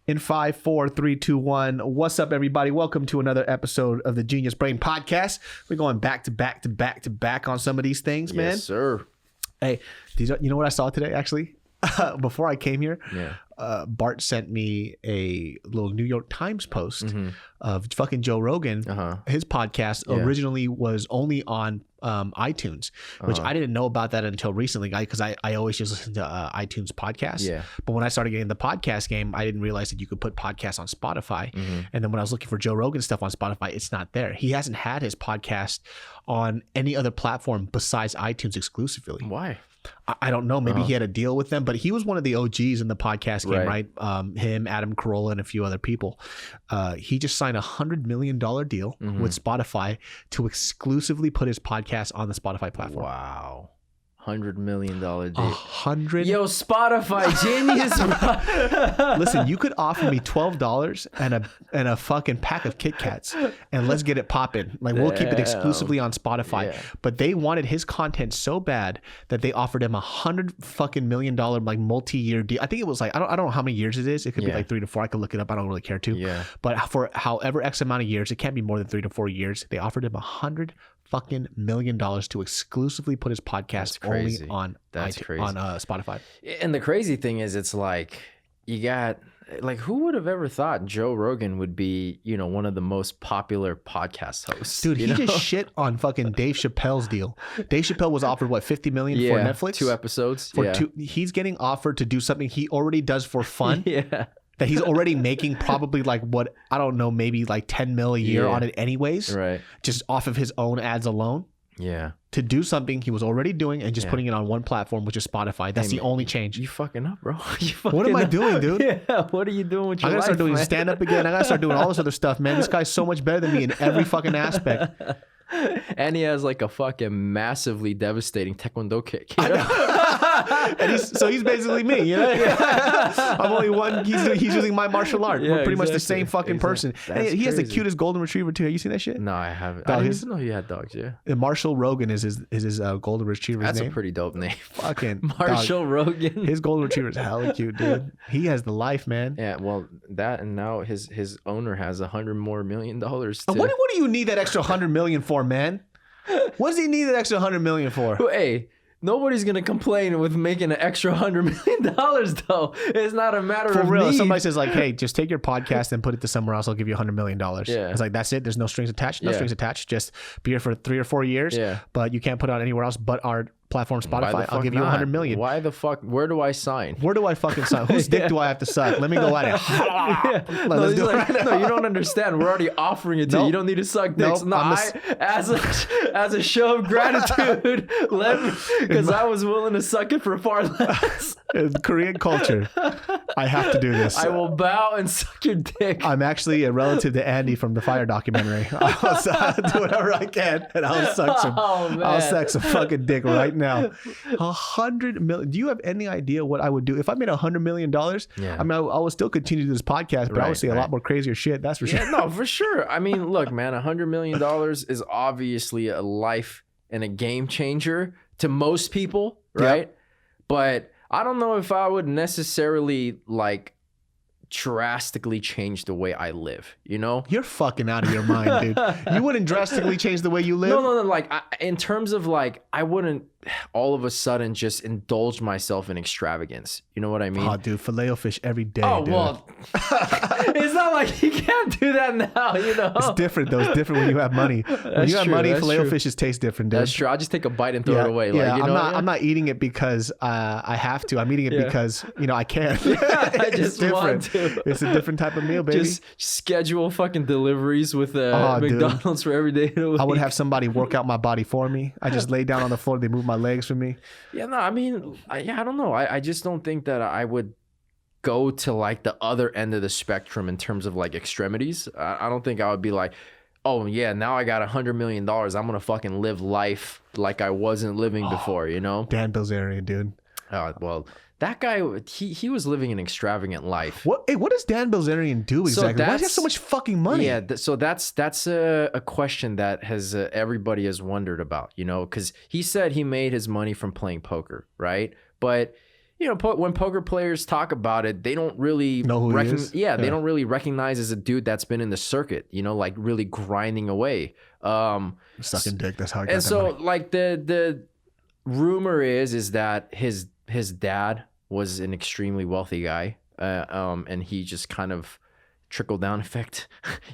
In 5, 4, 3, 2, 1. What's up, everybody? Welcome to another episode of the Genius Brain Podcast. We're going back to back on some of these things, man. Yes, sir. Hey, you know what I saw today, actually? Before I came here, Bart sent me a little New York Times post of fucking Joe Rogan. His podcast originally was only on iTunes, which I didn't know about that until recently, because I always just listen to iTunes podcasts. But when I started getting the podcast game, I didn't realize that you could put podcasts on Spotify. And then when I was looking for Joe Rogan stuff on Spotify, it's not there. He hasn't had his podcast on any other platform besides iTunes exclusively. Why? I don't know. Maybe he had a deal with them, but he was one of the OGs in the podcast game, right? Him, Adam Carolla, and a few other people. He just signed $100 million deal with Spotify to exclusively put his podcast on the Spotify platform. Wow. $100 million deal. 100. Yo, Spotify genius. Listen, you could offer me $12 and a fucking pack of Kit Kats, and let's get it popping. Like, we'll keep it exclusively on Spotify. But they wanted his content so bad that they offered him $100 million like multi-year deal. I think it was like, I don't know how many years it is. It could be like 3 to 4. I could look it up. I don't really care to. But for however X amount of years, it can't be more than 3 to 4 years. They offered him $100 million to exclusively put his podcast only on Spotify. And the crazy thing is, it's like, you got, like, who would have ever thought Joe Rogan would be, you know, one of the most popular podcast hosts? Dude, he just shit on fucking Dave Chappelle's deal. Dave Chappelle was offered what, $50 million for Netflix? 2 episodes. He's getting offered to do something he already does for fun. That he's already making probably like, what, I don't know, maybe like 10 mil a year on it anyways. Right. Just off of his own ads alone. Yeah. To do something he was already doing and just putting it on one platform, which is Spotify. That's the only change. You fucking up, bro. What am I doing, dude? Yeah. What are you doing with your life, I gotta start doing stand-up again. I gotta start doing all this other stuff, man. This guy's so much better than me in every fucking aspect. And he has like a fucking massively devastating taekwondo kick. You know? And he's basically me, you know? I'm only one. He's using my martial art. We're pretty much the same fucking person. And he has the cutest golden retriever too. Have you seen that shit? No, I haven't. I didn't even know he had dogs. And Marshall Rogan is his golden retriever's name. That's a pretty dope name. Fucking Marshall Rogan. His golden retriever is hella cute, dude. He has the life, man. Yeah, well, that, and now his owner has $100 million more. What do you need that extra $100 million for, man? What does he need that extra $100 million for? Hey, nobody's gonna complain with making an extra $100 million, though. It's not a matter of real. need. Somebody says like, "Hey, just take your podcast and put it to somewhere else. I'll give you $100 million." It's like, that's it. There's no strings attached. No strings attached. Just be here for 3 or 4 years. But you can't put it on anywhere else but our platform, Spotify. I'll give you $100 million. Why the fuck? Where do I sign? Where do I fucking sign? Whose dick do I have to suck? Let me go at it. Let's do it right now. No, you don't understand. We're already offering it to you. You don't need to suck dicks. As a show of gratitude, because I was willing to suck it for far less. In Korean culture, I have to do this. I will bow and suck your dick. I'm actually a relative to Andy from the Fire documentary. I'll do whatever I can, and I'll suck some. I'll suck some fucking dick right now. $100 million. Do you have any idea what I would do if I made $100 million? I mean, I would still continue this podcast, but I would say a lot more crazier shit. That's for sure. No, for sure. I mean, look, man, $100 million is obviously a life and a game changer to most people, right? But I don't know if I would necessarily like drastically change the way I live, you know? You're fucking out of your mind, dude. You wouldn't drastically change the way you live? No. Like, in terms of like, I wouldn't all of a sudden just indulge myself in extravagance. You know what I mean? Oh, dude, filet-o-fish every day, dude. Well, it's not like you can't do that now, you know? It's different, though. It's different when you have money. When you have money, filet-o-fishes taste different, dude. That's true. I'll just take a bite and throw it away. Yeah, like, you know, I'm not eating it because I have to. I'm eating it because, you know, I can. I just want to. It's a different type of meal, baby. Just schedule fucking deliveries with McDonald's for every day of the week. I would have somebody work out my body for me. I just lay down on the floor. They move my legs for me. Yeah, no, I mean, I don't know. I just don't think that I would go to like the other end of the spectrum in terms of like extremities. I don't think I would be like, oh yeah, now I got $100 million. I'm gonna fucking live life like I wasn't living before, you know? Dan Bilzerian, dude. Well, that guy, he was living an extravagant life. What does Dan Bilzerian do exactly? Why does he have so much fucking money? Yeah, so that's a question that has everybody has wondered about, you know, because he said he made his money from playing poker, right? But when poker players talk about it, they don't really know who he is. Yeah, they don't really recognize as a dude that's been in the circuit, like really grinding away. Sucking dick. That's how I got and that so money. like the rumor is that his dad was an extremely wealthy guy, and he just kind of trickle down effect,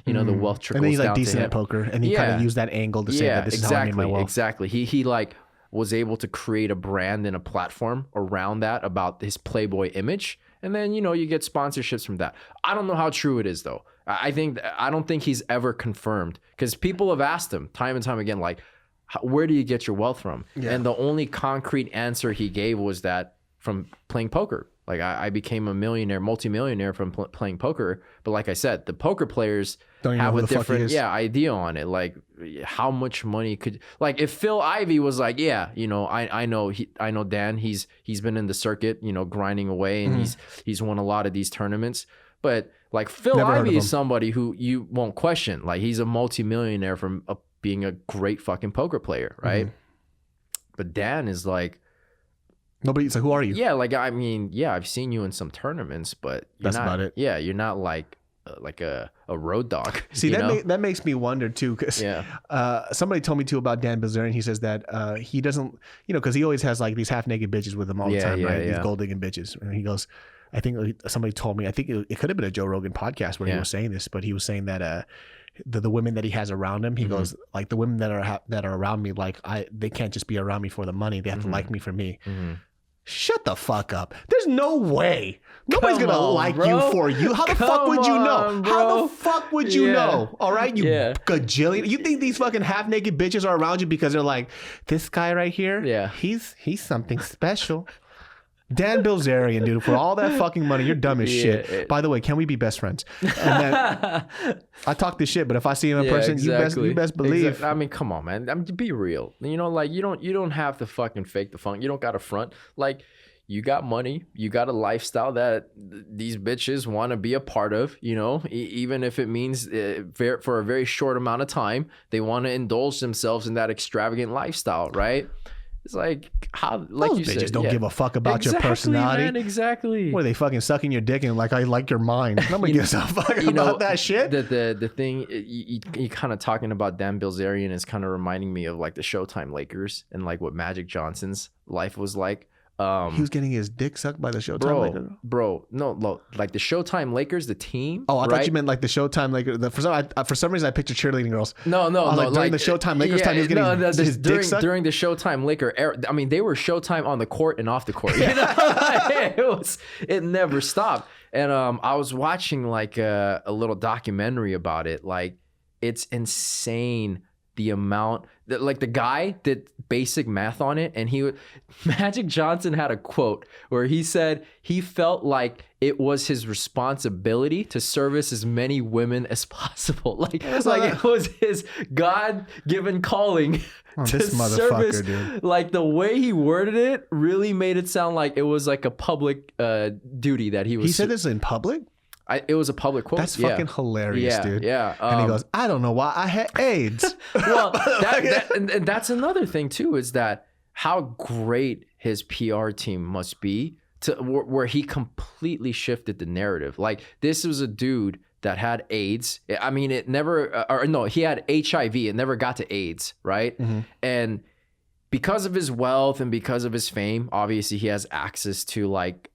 the wealth trickles down. And then he's like down decent to him. at poker, and he kind of used that angle to say that this is how I made my wealth. Exactly. He like was able to create a brand and a platform around that about his Playboy image, and then you get sponsorships from that. I don't know how true it is though. I don't think he's ever confirmed, because people have asked him time and time again, like, where do you get your wealth from? Yeah. And the only concrete answer he gave was that from playing poker. Like, I became a multimillionaire from playing poker. But like I said, the poker players have a different idea on it. Like, how much money could, like, if Phil Ivey was like, I know Dan, he's been in the circuit, grinding away, and he's won a lot of these tournaments. But like Phil Ivey is somebody who you won't question. Like, he's a multimillionaire from being a great fucking poker player, right? But Dan is like, nobody's like, who are you? Yeah, like, I mean, I've seen you in some tournaments, but that's not, about it. Yeah, you're not like a road dog. See, that makes me wonder too, because somebody told me too about Dan Bilzerian. He says that he doesn't, because he always has like these half naked bitches with him all the time, right? These gold digging bitches. And he goes, I think somebody told me, I think it could have been a Joe Rogan podcast where he was saying this, but he was saying that the women that he has around him, he goes, like, the women that are around me, like, they can't just be around me for the money. They have to like me for me. Shut the fuck up. There's no way. Nobody's going to like you for you. How the fuck would you know? How the fuck would you know? All right? You gajillion. You think these fucking half naked bitches are around you because they're like, this guy right here, he's something special. Dan Bilzerian, dude, for all that fucking money, you're dumb as shit. By the way, can we be best friends? And then, I talk this shit, but if I see him in person, you best believe. Exactly. I mean, come on, man. I mean, be real. Like, you don't have to fucking fake the funk. You don't got to front. Like, you got money, you got a lifestyle that these bitches want to be a part of, even if it means for a very short amount of time, they want to indulge themselves in that extravagant lifestyle, right? It's like, how, like those you said, don't give a fuck about your personality. Man, exactly. What are they fucking sucking your dick and like, I like your mind? Nobody gives a fuck about that shit. The thing you kind of talking about Dan Bilzerian is kind of reminding me of like the Showtime Lakers and like what Magic Johnson's life was like. He was getting his dick sucked by the Showtime Lakers. Bro, no, like the Showtime Lakers, the team. Oh, I thought you meant like the Showtime Lakers. For some reason, I pictured cheerleading girls. No, like during the Showtime Lakers time, he was getting his dick sucked. During the Showtime Laker era, I mean, they were Showtime on the court and off the court. It never stopped. And I was watching like a little documentary about it. Like, it's insane. The amount that, like, the guy did basic math on it, and Magic Johnson had a quote where he said he felt like it was his responsibility to service as many women as possible. Like it was his God-given calling to this service. Dude. Like, the way he worded it really made it sound like it was like a public duty that he was. He said this in public? It was a public quote. That's fucking hilarious, dude. Yeah. And he goes, I don't know why I had AIDS. Well, and that's another thing too, is that how great his PR team must be to where he completely shifted the narrative. Like, this was a dude that had AIDS. I mean, it never, he had HIV. It never got to AIDS, right? And because of his wealth and because of his fame, obviously he has access to like,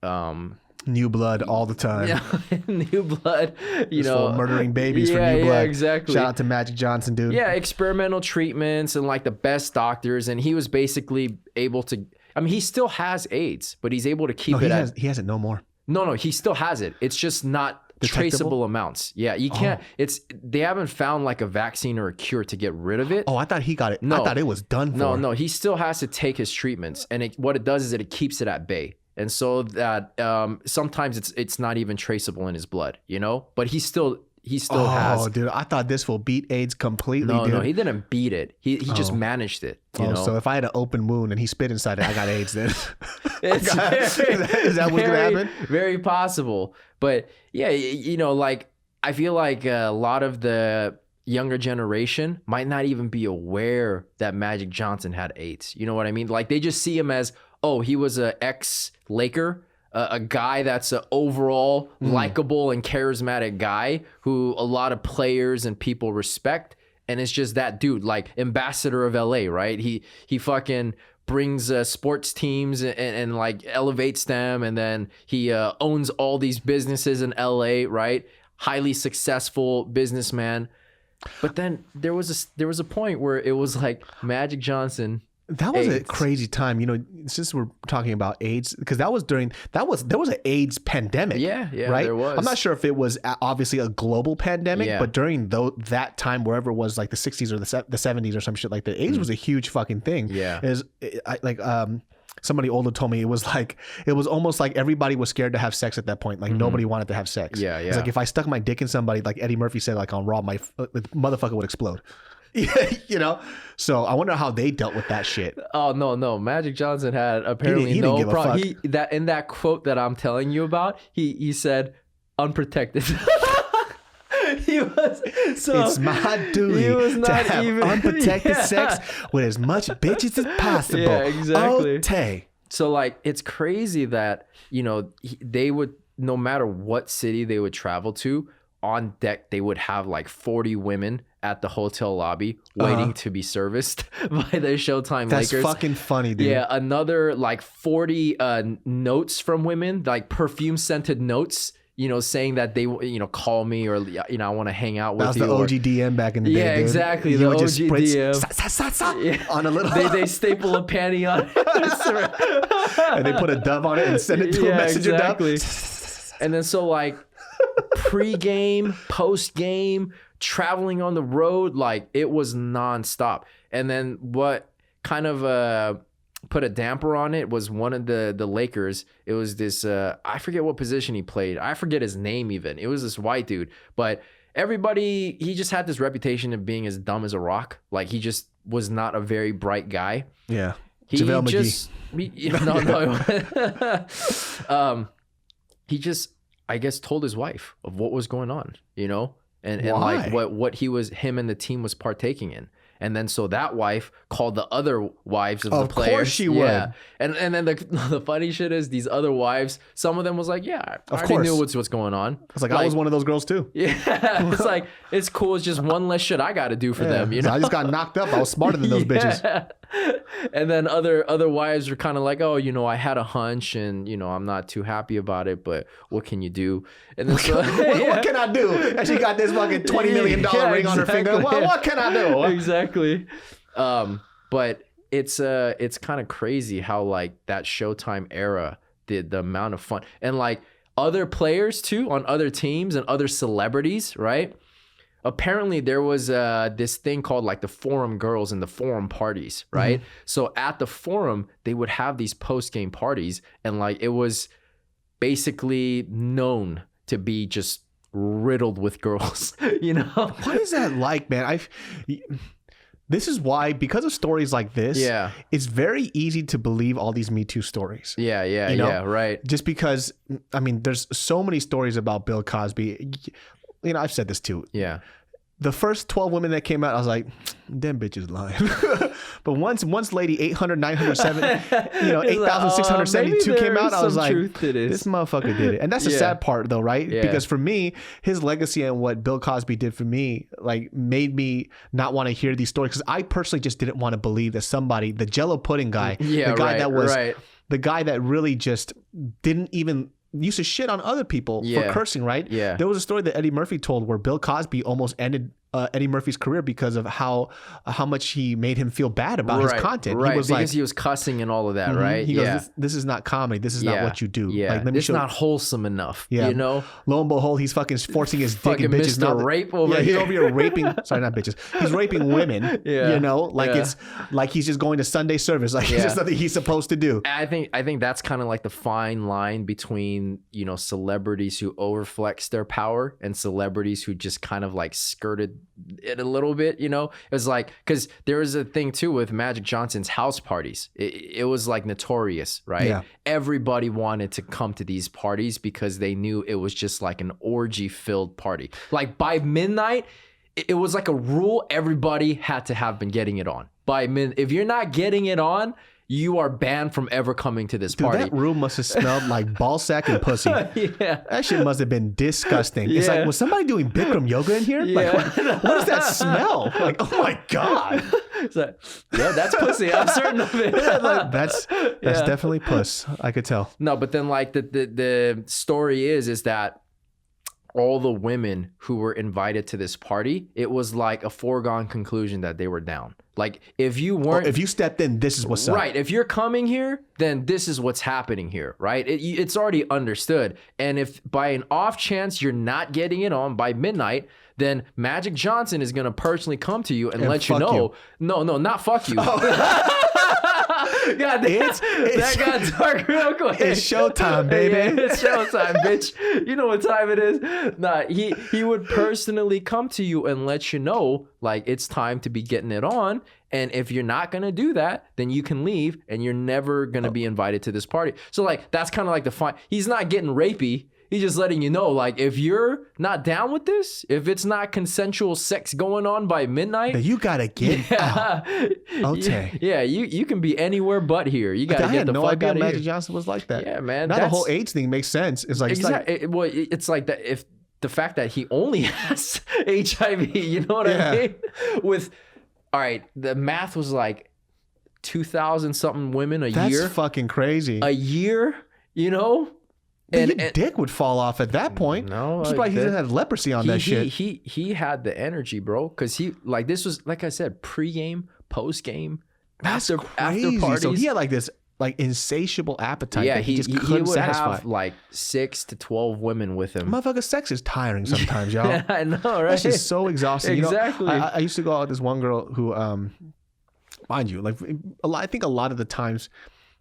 new blood all the time. Yeah, new blood, murdering babies for new blood. Yeah, exactly. Shout out to Magic Johnson, dude. Yeah, experimental treatments and like the best doctors, and he was basically able to. I mean, he still has AIDS, but he's able to keep it. He has it no more. No, he still has it. It's just not traceable amounts. Yeah, you can't. They haven't found like a vaccine or a cure to get rid of it. Oh, I thought he got it. No, I thought it was done for. No, he still has to take his treatments, and what it does is it keeps it at bay. And so that sometimes it's not even traceable in his blood, but he still has. Oh, dude, I thought this will beat AIDS completely. No, dude. No, he didn't beat it. He just managed it. You know? So if I had an open wound and he spit inside it, I got AIDS then. Is that what's gonna happen? Very possible. But yeah, like, I feel like a lot of the younger generation might not even be aware that Magic Johnson had AIDS. You know what I mean? Like, they just see him as, oh, he was a ex-Laker, a guy that's an overall likable and charismatic guy who a lot of players and people respect. And it's just that dude, like ambassador of LA, right? He fucking brings sports teams and like elevates them. And then he owns all these businesses in LA, right? Highly successful businessman. But then there was a point where it was like Magic Johnson. That was AIDS. A crazy time, you know, since we're talking about AIDS, because there was an AIDS pandemic. Yeah, right? There was. I'm not sure if it was obviously a global pandemic, but during that time, wherever it was, like the 60s or the 70s or some shit like that, AIDS was a huge fucking thing. Yeah. Somebody older told me it was almost like everybody was scared to have sex at that point. Like nobody wanted to have sex. Yeah. It's like if I stuck my dick in somebody, like Eddie Murphy said, like on Raw, my motherfucker would explode. You know, so I wonder how they dealt with that shit. Oh no, Magic Johnson had apparently he no problem. In that quote that I'm telling you about, he said unprotected. It's my duty to have unprotected sex with as much bitches as possible. Yeah, exactly. Okay. So like, it's crazy that, you know, they would, no matter what city they would travel to, on deck they would have like 40 women at the hotel lobby waiting to be serviced by the Showtime Lakers. That's fucking funny, dude. Yeah, another like 40 notes from women, like perfume scented notes, you know, saying that they, you know, call me or, you know, I want to hang out with you. That was the OG DM back in the day. Yeah, dude. exactly. You the would OG just spritz, DM. on a little. They staple a panty on it. And they put a dove on it and send it to a messenger exactly. dove. And then so like pre-game, post-game, traveling on the road, like it was nonstop. And then what kind of put a damper on it was one of the Lakers. It was this I forget what position he played. I forget his name even. It was this white dude, but he just had this reputation of being as dumb as a rock. Like he just was not a very bright guy. Yeah. He JaVale just he just, I guess, told his wife of what was going on, you know, and like what him and the team was partaking in. And then so that wife called the other wives of the players. Of course she would. And then the funny shit is these other wives, some of them was like, yeah, I already knew what's going on. It's like I was one of those girls too. Yeah. It's like, it's cool. It's just one less shit I got to do for them. You know, I just got knocked up. I was smarter than those bitches. And then other wives are kind of like, oh, you know, I had a hunch and, you know, I'm not too happy about it, but what can you do? And then so, what can I do? And she got this fucking $20 million ring on her finger. Well, what can I do? Exactly. But it's kind of crazy how like that Showtime era did the amount of fun and like other players too on other teams and other celebrities, right? Apparently there was this thing called like the Forum Girls and the Forum parties, right? Mm-hmm. So at the Forum, they would have these post-game parties and like it was basically known to be just riddled with girls, you know? What is that like, man? This is why, because of stories like this, it's very easy to believe all these Me Too stories. Yeah, you know? yeah, right. Just because, I mean, there's so many stories about Bill Cosby. You know, I've said this too. Yeah. The first 12 women that came out, I was like, them bitches lying. But once lady 800, 907, you know, 8,672 came out, I was like, this motherfucker did it. And that's the sad part though, right? Yeah. Because for me, his legacy and what Bill Cosby did for me, like made me not want to hear these stories. Because I personally just didn't want to believe that somebody, the Jello pudding guy, the guy that was, the guy that really just didn't even used to shit on other people for cursing, right? Yeah. There was a story that Eddie Murphy told where Bill Cosby almost ended Eddie Murphy's career because of how much he made him feel bad about his content. Right, he was because he was cussing and all of that, right? He goes, this is not comedy. This is not what you do. Yeah, like, it's not wholesome enough, you know? Lo and behold, he's fucking forcing his dick in bitches. Mr. Rape over here. He's over here raping, sorry, not bitches. He's raping women, you know? Like it's like he's just going to Sunday service. Like it's just something he's supposed to do. I think that's kind of like the fine line between, you know, celebrities who overflex their power and celebrities who just kind of like skirted it a little bit, you know? It was like, because there was a thing too with Magic Johnson's house parties. It was like notorious, right? Yeah. Everybody wanted to come to these parties because they knew it was just like an orgy-filled party. Like by midnight, it was like a rule everybody had to have been getting it on. If you're not getting it on, you are banned from ever coming to this party. That room must have smelled like ball sack and pussy. Yeah. That shit must have been disgusting. It's like, was somebody doing Bikram yoga in here? Yeah. Like, what does that smell? Like, oh my God. It's like, yeah, that's pussy. I'm certain of it. Like, that's definitely puss. I could tell. No, but then like the story is that all the women who were invited to this party, it was like a foregone conclusion that they were down. Like if you weren't, if you stepped in, this is what's up. Right. If you're coming here, then this is what's happening here. Right. It's already understood. And if by an off chance you're not getting it on by midnight, then Magic Johnson is going to personally come to you and let you know. No, not fuck you. Oh. God, that got dark real quick. It's showtime, baby. Yeah, it's showtime, bitch. You know what time it is. Nah, he would personally come to you and let you know, like, it's time to be getting it on. And if you're not going to do that, then you can leave and you're never going to be invited to this party. So, like, that's kind of like the fine. He's not getting rapey. He's just letting you know, like, if you're not down with this, if it's not consensual sex going on by midnight, then you gotta get out. Okay. Yeah, you can be anywhere but here. You gotta get the fuck out of here. I had no idea Magic Johnson was like that. Yeah, man. Now the whole AIDS thing makes sense. It's like it's like that. If the fact that he only has HIV, you know what I mean? All right, the math was like 2,000 something women a year. That's fucking crazy. A year, you know. And your dick would fall off at that point. No, I'm surprised he didn't have leprosy on that shit. He had the energy, bro, because this was, like I said, pre-game, post-game, after parties. So he had like this insatiable appetite. Yeah, that he just couldn't would satisfy. Have like 6 to 12 women with him. Motherfucker, sex is tiring sometimes, y'all. Yeah, I know, right? That's just so exhausting. Exactly. You know, I used to go out with this one girl who, mind you, like I think a lot of the times,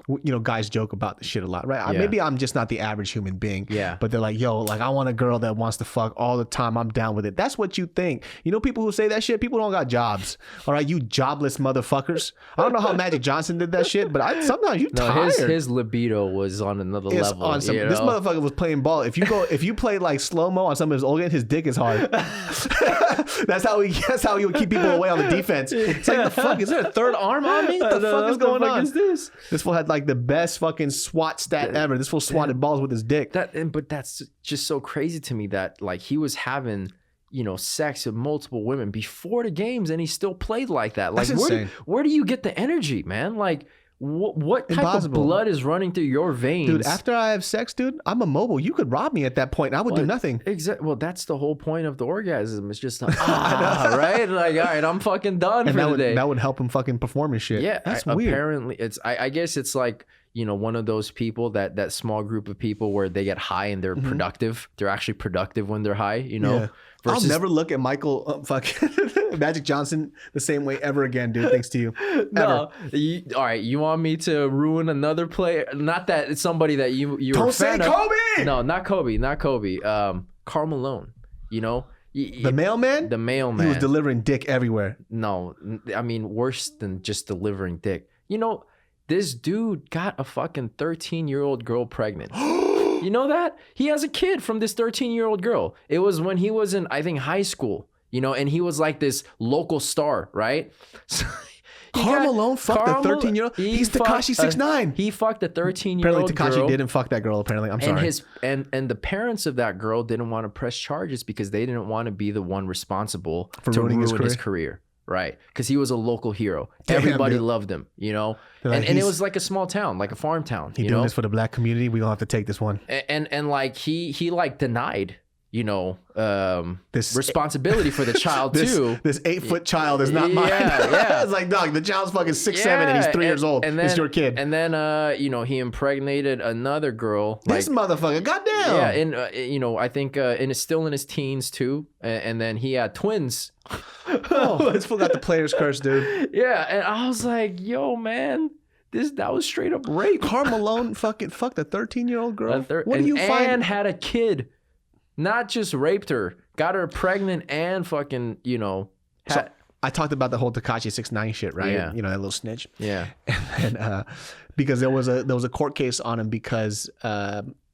you know, guys joke about this shit a lot, right? Yeah. Maybe I'm just not the average human being. Yeah. But they're like, yo, like, I want a girl that wants to fuck all the time. I'm down with it. That's what you think. You know, people who say that shit, people don't got jobs. All right, you jobless motherfuckers. I don't know how Magic Johnson did that shit, but sometimes you tired. His libido was on another level. On some, this motherfucker was playing ball. If you play like slow-mo on some of his old games, his dick is hard. That's how he would keep people away on the defense. It's like, the fuck, is there a third arm on me? What the fuck is going on? Is this? This fool had like the best fucking SWAT stat ever. This fool swatted balls with his dick. But that's just so crazy to me that like he was having, you know, sex with multiple women before the games and he still played like that. Like, that's insane. Where do you get the energy, man? Like, what type of blood is running through your veins? Dude, after I have sex, dude, I'm immobile. You could rob me at that point. I would do nothing. Exactly. Well, that's the whole point of the orgasm. It's just right? Like, all right, I'm fucking done for the day. That would help him fucking perform his shit. Yeah, that's weird. Apparently, I guess it's like, you know, one of those people that small group of people where they get high and they're productive. They're actually productive when they're high, you know. Yeah. I'll never look at Michael Magic Johnson the same way ever again, dude. Thanks to you. No, all right. You want me to ruin another player? Not that it's somebody that you don't were say fan Kobe. Of. No, not Kobe. Karl Malone. You know, the mailman. The mailman. He was delivering dick everywhere. No, I mean worse than just delivering dick. You know, this dude got a fucking 13-year-old girl pregnant. You know that? He has a kid from this 13-year-old girl. It was when he was in, I think, high school, you know, and he was like this local star, right? So Karl Malone fucked a 13-year-old? He's Tekashi 6ix9ine. He fucked a 13-year-old Apparently girl. Tekashi didn't fuck that girl, apparently. I'm sorry. And the parents of that girl didn't want to press charges because they didn't want to be the one responsible for ruining his career. Right, because he was a local hero. Damn, everybody dude. loved him, you know. Like, and it was like a small town, like a farm town. He's doing this for the black community. We're gonna have to take this one. And like he like denied, you know, this responsibility for the child too. This 8-foot child is not mine. Yeah. It's like, dog, the child's fucking 6'7" and he's 3 years old. And then, it's your kid. And then you know, he impregnated another girl. This motherfucker, goddamn. Yeah, and you know, I think and it's still in his teens too. And then he had twins. Oh, this fool got the player's curse, dude. Yeah, and I was like, yo, man, that was straight up rape. Karl Malone fucking fucked a 13-year-old girl. What do you find? And had a kid, not just raped her, got her pregnant and fucking, you know. So I talked about the whole Tekashi 6ix9ine shit, right? Yeah. You know, that little snitch. Yeah. And because there was a court case on him because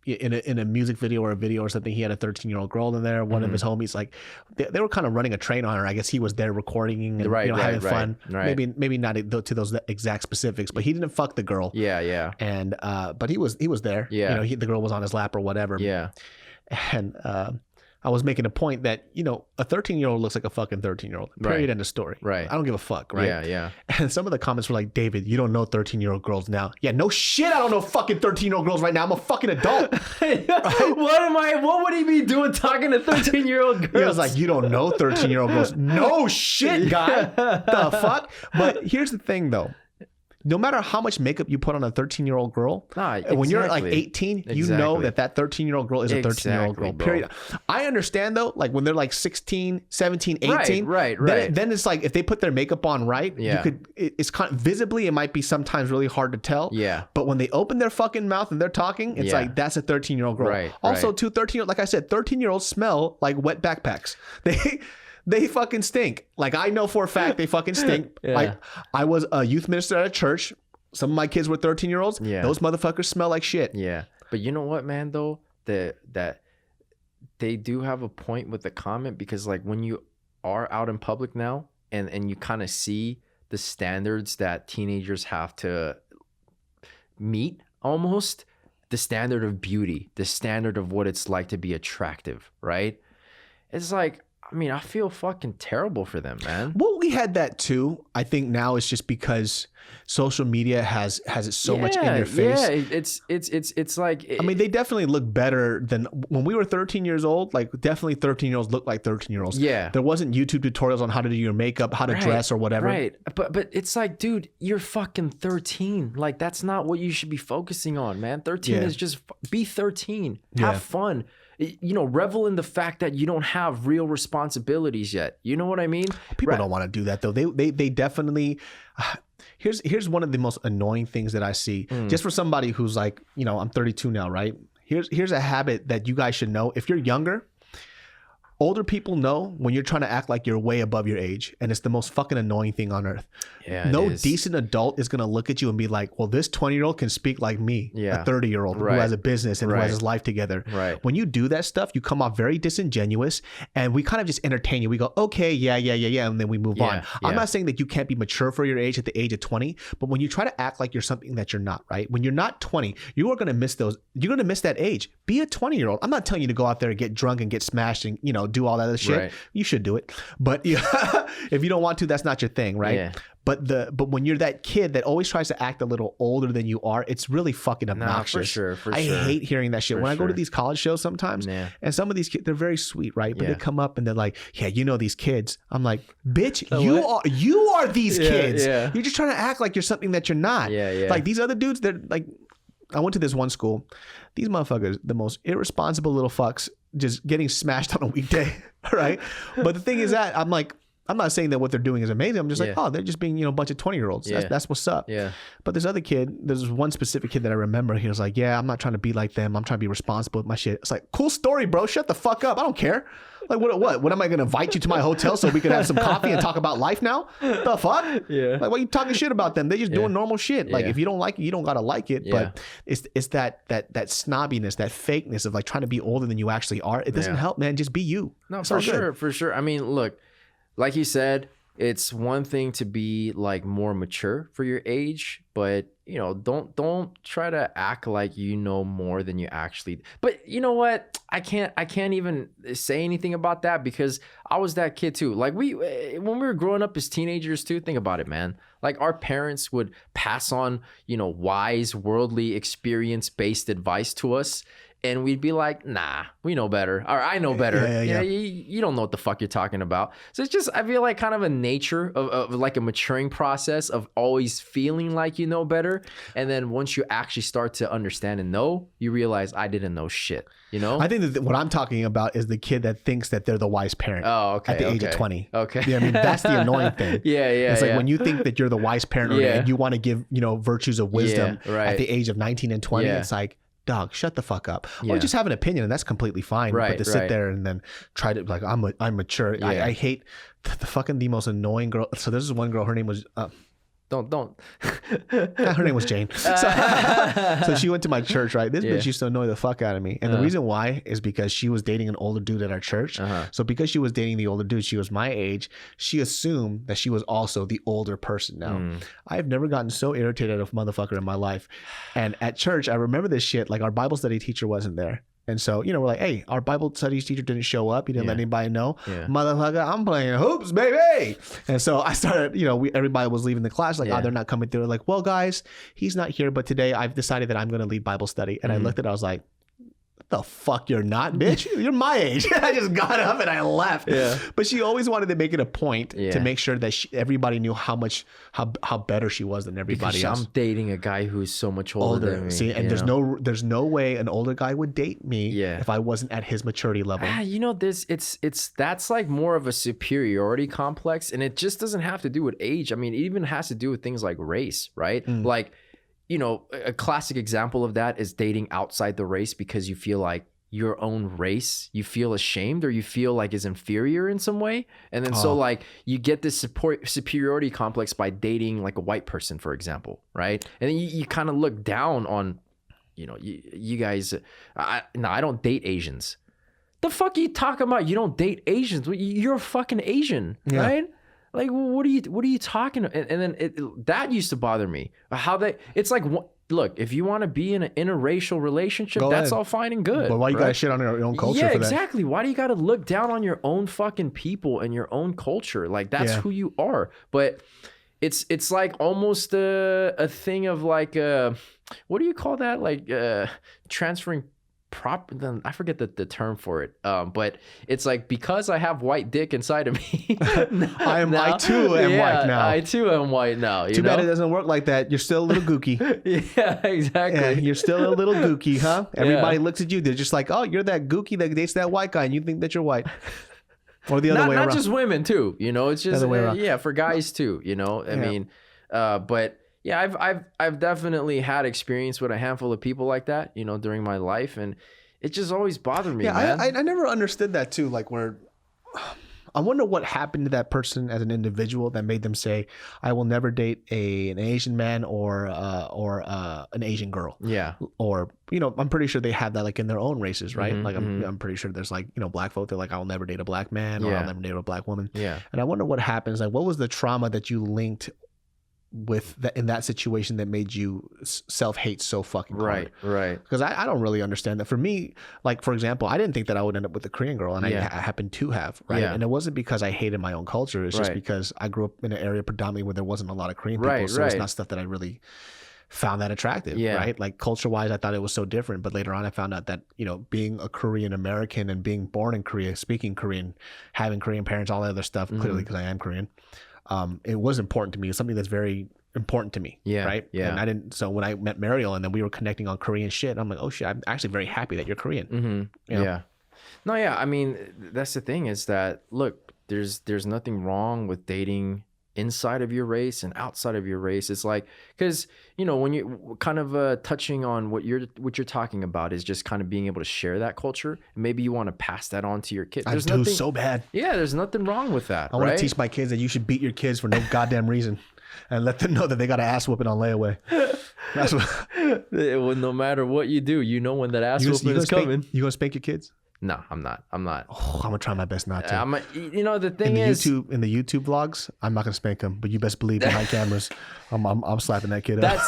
in a music video or a video or something, he had a 13-year-old girl in there. One of his homies, like they were kind of running a train on her. I guess he was there recording and having fun. Right. Maybe not to those exact specifics, but he didn't fuck the girl. Yeah. And but he was there. Yeah. The girl was on his lap or whatever. Yeah. And I was making a point that, a 13-year-old looks like a fucking 13-year-old. Period. End of story. Right. I don't give a fuck. Right. Yeah. And some of the comments were like, David, you don't know 13-year-old girls now. Yeah, no shit. I don't know fucking 13-year-old girls right now. I'm a fucking adult. Right? What would he be doing talking to 13-year-old girls? He was like, you don't know 13-year-old girls. No shit, guy. The fuck? But here's the thing, though. No matter how much makeup you put on a 13-year-old girl, when you're like 18, you know that 13-year-old girl is a 13-year-old girl, period. I understand, though, like when they're like 16, 17, 18. Right. Then it's like if they put their makeup on right, it's kind of, visibly, it might be sometimes really hard to tell. Yeah. But when they open their fucking mouth and they're talking, it's like, that's a 13-year-old girl. Right. Also, 13-year-old, like I said, 13-year-olds smell like wet backpacks. They fucking stink. Like, I know for a fact they fucking stink. Like, I was a youth minister at a church. Some of my kids were 13-year-olds. Yeah. Those motherfuckers smell like shit. Yeah. But you know what, man, though? That they do have a point with the comment, because, like, when you are out in public now and you kind of see the standards that teenagers have to meet, almost, the standard of beauty, the standard of what it's like to be attractive, right? It's like, I mean, I feel fucking terrible for them, man. Well, we had that too. I think now it's just because social media has it so much in your face. Yeah, it's like... I mean, they definitely look better than... When we were 13 years old, like, definitely 13-year-olds looked like 13-year-olds. Yeah. There wasn't YouTube tutorials on how to do your makeup, how to dress or whatever. Right. But it's like, dude, you're fucking 13. Like, that's not what you should be focusing on, man. 13 is just... Be 13. Have fun. Revel in the fact that you don't have real responsibilities yet. You know what I mean? People don't want to do that, though. They definitely... Here's one of the most annoying things that I see. Just for somebody who's like, I'm 32 now, right? Here's a habit that you guys should know. If you're younger, older people know when you're trying to act like you're way above your age, and it's the most fucking annoying thing on earth. Yeah, no decent adult is gonna look at you and be like, well, this 20-year-old can speak like me, a 30-year-old who has a business and who has his life together. Right. When you do that stuff, you come off very disingenuous, and we kind of just entertain you. We go, okay, yeah, and then we move on. I'm not saying that you can't be mature for your age at the age of 20, but when you try to act like you're something that you're not, right? When you're not 20, you are gonna miss those. You're gonna miss that age. Be a 20-year-old. I'm not telling you to go out there and get drunk and get smashed and do all that other shit. Right. You should do it, but if you don't want to, that's not your thing, right? Yeah. But when you're that kid that always tries to act a little older than you are, it's really fucking obnoxious. For sure. I hate hearing that shit. When I go to these college shows sometimes, and some of these kids, they're very sweet, right? But they come up and they're like, yeah, these kids. I'm like, bitch, you are these kids. Yeah. You're just trying to act like you're something that you're not. Yeah. Like these other dudes, they're like, I went to this one school. These motherfuckers, the most irresponsible little fucks, just getting smashed on a weekday, right? But the thing is that I'm not saying that what they're doing is amazing. I'm just like, oh, they're just being, a bunch of 20-year-olds. That's what's up. Yeah. But this other kid, there's one specific kid that I remember. He was like, yeah, I'm not trying to be like them. I'm trying to be responsible with my shit. It's like, cool story, bro. Shut the fuck up. I don't care. Like, what am I going to invite you to my hotel so we can have some coffee and talk about life now? The fuck? Yeah. Like, why are you talking shit about them? They're just doing normal shit. Like, if you don't like it, you don't got to like it. But it's that snobbiness, that fakeness of like trying to be older than you actually are. It doesn't help, man. Just be you. No, for sure. I mean, look, like you said, it's one thing to be like more mature for your age, but don't try to act like you know more than you actually. But you know what? I can't even say anything about that, because I was that kid too. Like when we were growing up as teenagers too, think about it, man. Like our parents would pass on, wise, worldly, experience-based advice to us. And we'd be like, nah, we know better. Or I know better. Yeah. You don't know what the fuck you're talking about. So it's just, I feel like kind of a nature of like a maturing process of always feeling like you know better. And then once you actually start to understand and know, you realize I didn't know shit. I think that what I'm talking about is the kid that thinks that they're the wise parent. Oh, okay. At the age of 20. Okay. Yeah, I mean, that's the annoying thing. Yeah. It's like when you think that you're the wise parent and you want to give, virtues of wisdom at the age of 19 and 20, it's like, dog, shut the fuck up. Or just have an opinion, and that's completely fine. But to sit there and then try to like, I'm mature. I hate the most annoying girl. So this is one girl. Her name was Don't. Her name was Jane. So she went to my church, right? This bitch used to annoy the fuck out of me. And the reason why is because she was dating an older dude at our church. So because she was dating the older dude, she was my age. She assumed that she was also the older person now. I've never gotten so irritated at a motherfucker in my life. And at church, I remember this shit. Like our Bible study teacher wasn't there. And so, you know, we're like, hey, our Bible studies teacher didn't show up. He didn't let anybody know. Motherfucker, I'm playing hoops, baby. And so I started, you know, everybody was leaving the class. Like, oh, they're not coming through. Like, well, guys, he's not here. But today I've decided that I'm going to lead Bible study. And I looked at it. I was like, the fuck you're not, bitch. You're my age. I just got up and I left. But she always wanted to make it a point to make sure that everybody knew how better she was than everybody else. I'm dating a guy who's so much older than me. See, and there's no way an older guy would date me if I wasn't at his maturity level. You know, that's like more of a superiority complex, and it just doesn't have to do with age. I mean, it even has to do with things like race, right? Like, you know, a classic example of that is dating outside the race because you feel like your own race, you feel ashamed or you feel like is inferior in some way. And then so like you get this superiority complex by dating like a white person, for example, right? And then you kind of look down on, you know, you guys, I don't date Asians. The fuck are you talking about? You don't date Asians. You're a fucking Asian, right? Like, what are you talking about? And then that used to bother me. It's like, look, if you want to be in an interracial relationship, that's all fine and good. But why you gotta shit on your own culture for that? Yeah, exactly. Why do you gotta look down on your own fucking people and your own culture? Like, that's who you are. But it's like almost a thing of like, what do you call that? Like transferring I forget the term for it, but it's like, because I have white dick inside of me, I too am white now. I too am white now. Too bad it doesn't work like that. You're still a little gooky. Yeah, exactly. Yeah, you're still a little gooky, huh? Everybody looks at you. They're just like, oh, you're that gooky that dates that white guy, and you think that you're white. Or the other way around. Not just women too. You know, it's just for guys too. You know, I mean, but. Yeah, I've definitely had experience with a handful of people like that, you know, during my life, and it just always bothered me, man. I never understood that too. Like, where I wonder what happened to that person as an individual that made them say, "I will never date an Asian man or an Asian girl." Yeah. Or, you know, I'm pretty sure they have that like in their own races, right? Like I'm pretty sure there's like, you know, black folk. They're like, "I'll never date a black man," or "I'll never date a black woman." Yeah. And I wonder what happens. Like, what was the trauma that you linked with that in that situation that made you self-hate so fucking hard? Right. Because I don't really understand that. For me, like, for example, I didn't think that I would end up with a Korean girl, and I happened to have, right? And it wasn't because I hated my own culture. It's just because I grew up in an area predominantly where there wasn't a lot of Korean people, so it's not stuff that I really found that attractive, right? Like, culture-wise, I thought it was so different, but later on I found out that, you know, being a Korean American and being born in Korea, speaking Korean, having Korean parents, all that other stuff, clearly because I am Korean, it was important to me. It's something that's very important to me, right? And I didn't. So when I met Mariel and then we were connecting on Korean shit, I'm like, oh shit, I'm actually very happy that you're Korean. You know? No, I mean, that's the thing is that, look, there's nothing wrong with dating inside of your race and outside of your race. It's like, because, you know, when you kind of touching on what you're talking about is just kind of being able to share that culture, and maybe you want to pass that on to your kids. I do so bad. Yeah, there's nothing wrong with that. I want to teach my kids that you should beat your kids for no goddamn reason, and let them know that they got an ass whooping on layaway. That's what. Well, no matter what you do, you know when that ass whooping is coming. You gonna spank your kids? No, I'm not. Oh, I'm gonna try my best not to. You know, the thing is, in the YouTube vlogs, I'm not gonna spank them, but you best believe behind cameras, I'm slapping that kid up.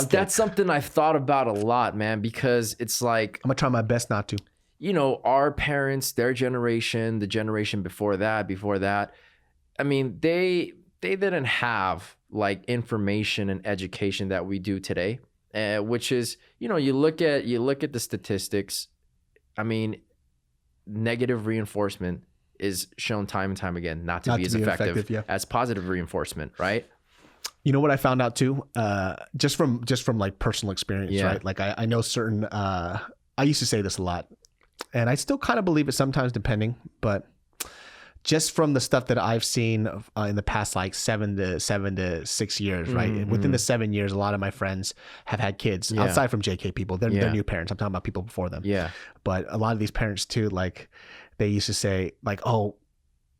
That's something I've thought about a lot, man, because it's like, I'm gonna try my best not to. You know, our parents, their generation, the generation before that, I mean, they didn't have like information and education that we do today, which is, you know, you look at the statistics. I mean, negative reinforcement is shown time and time again not to be as effective as positive reinforcement, right? You know what I found out too, just from like personal experience, right? Like I know certain. I used to say this a lot, and I still kind of believe it sometimes, depending. But just from the stuff that I've seen in the past, like 7 to 6 years, right? And within the 7 years, a lot of my friends have had kids outside from JK people. They're new parents. I'm talking about people before them. Yeah. But a lot of these parents too, like they used to say like, oh,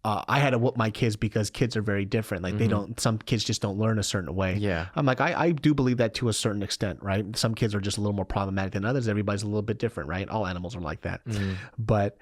I had to whoop my kids because kids are very different. Like some kids just don't learn a certain way. Yeah. I'm like, I do believe that to a certain extent, right? Some kids are just a little more problematic than others. Everybody's a little bit different, right? All animals are like that. But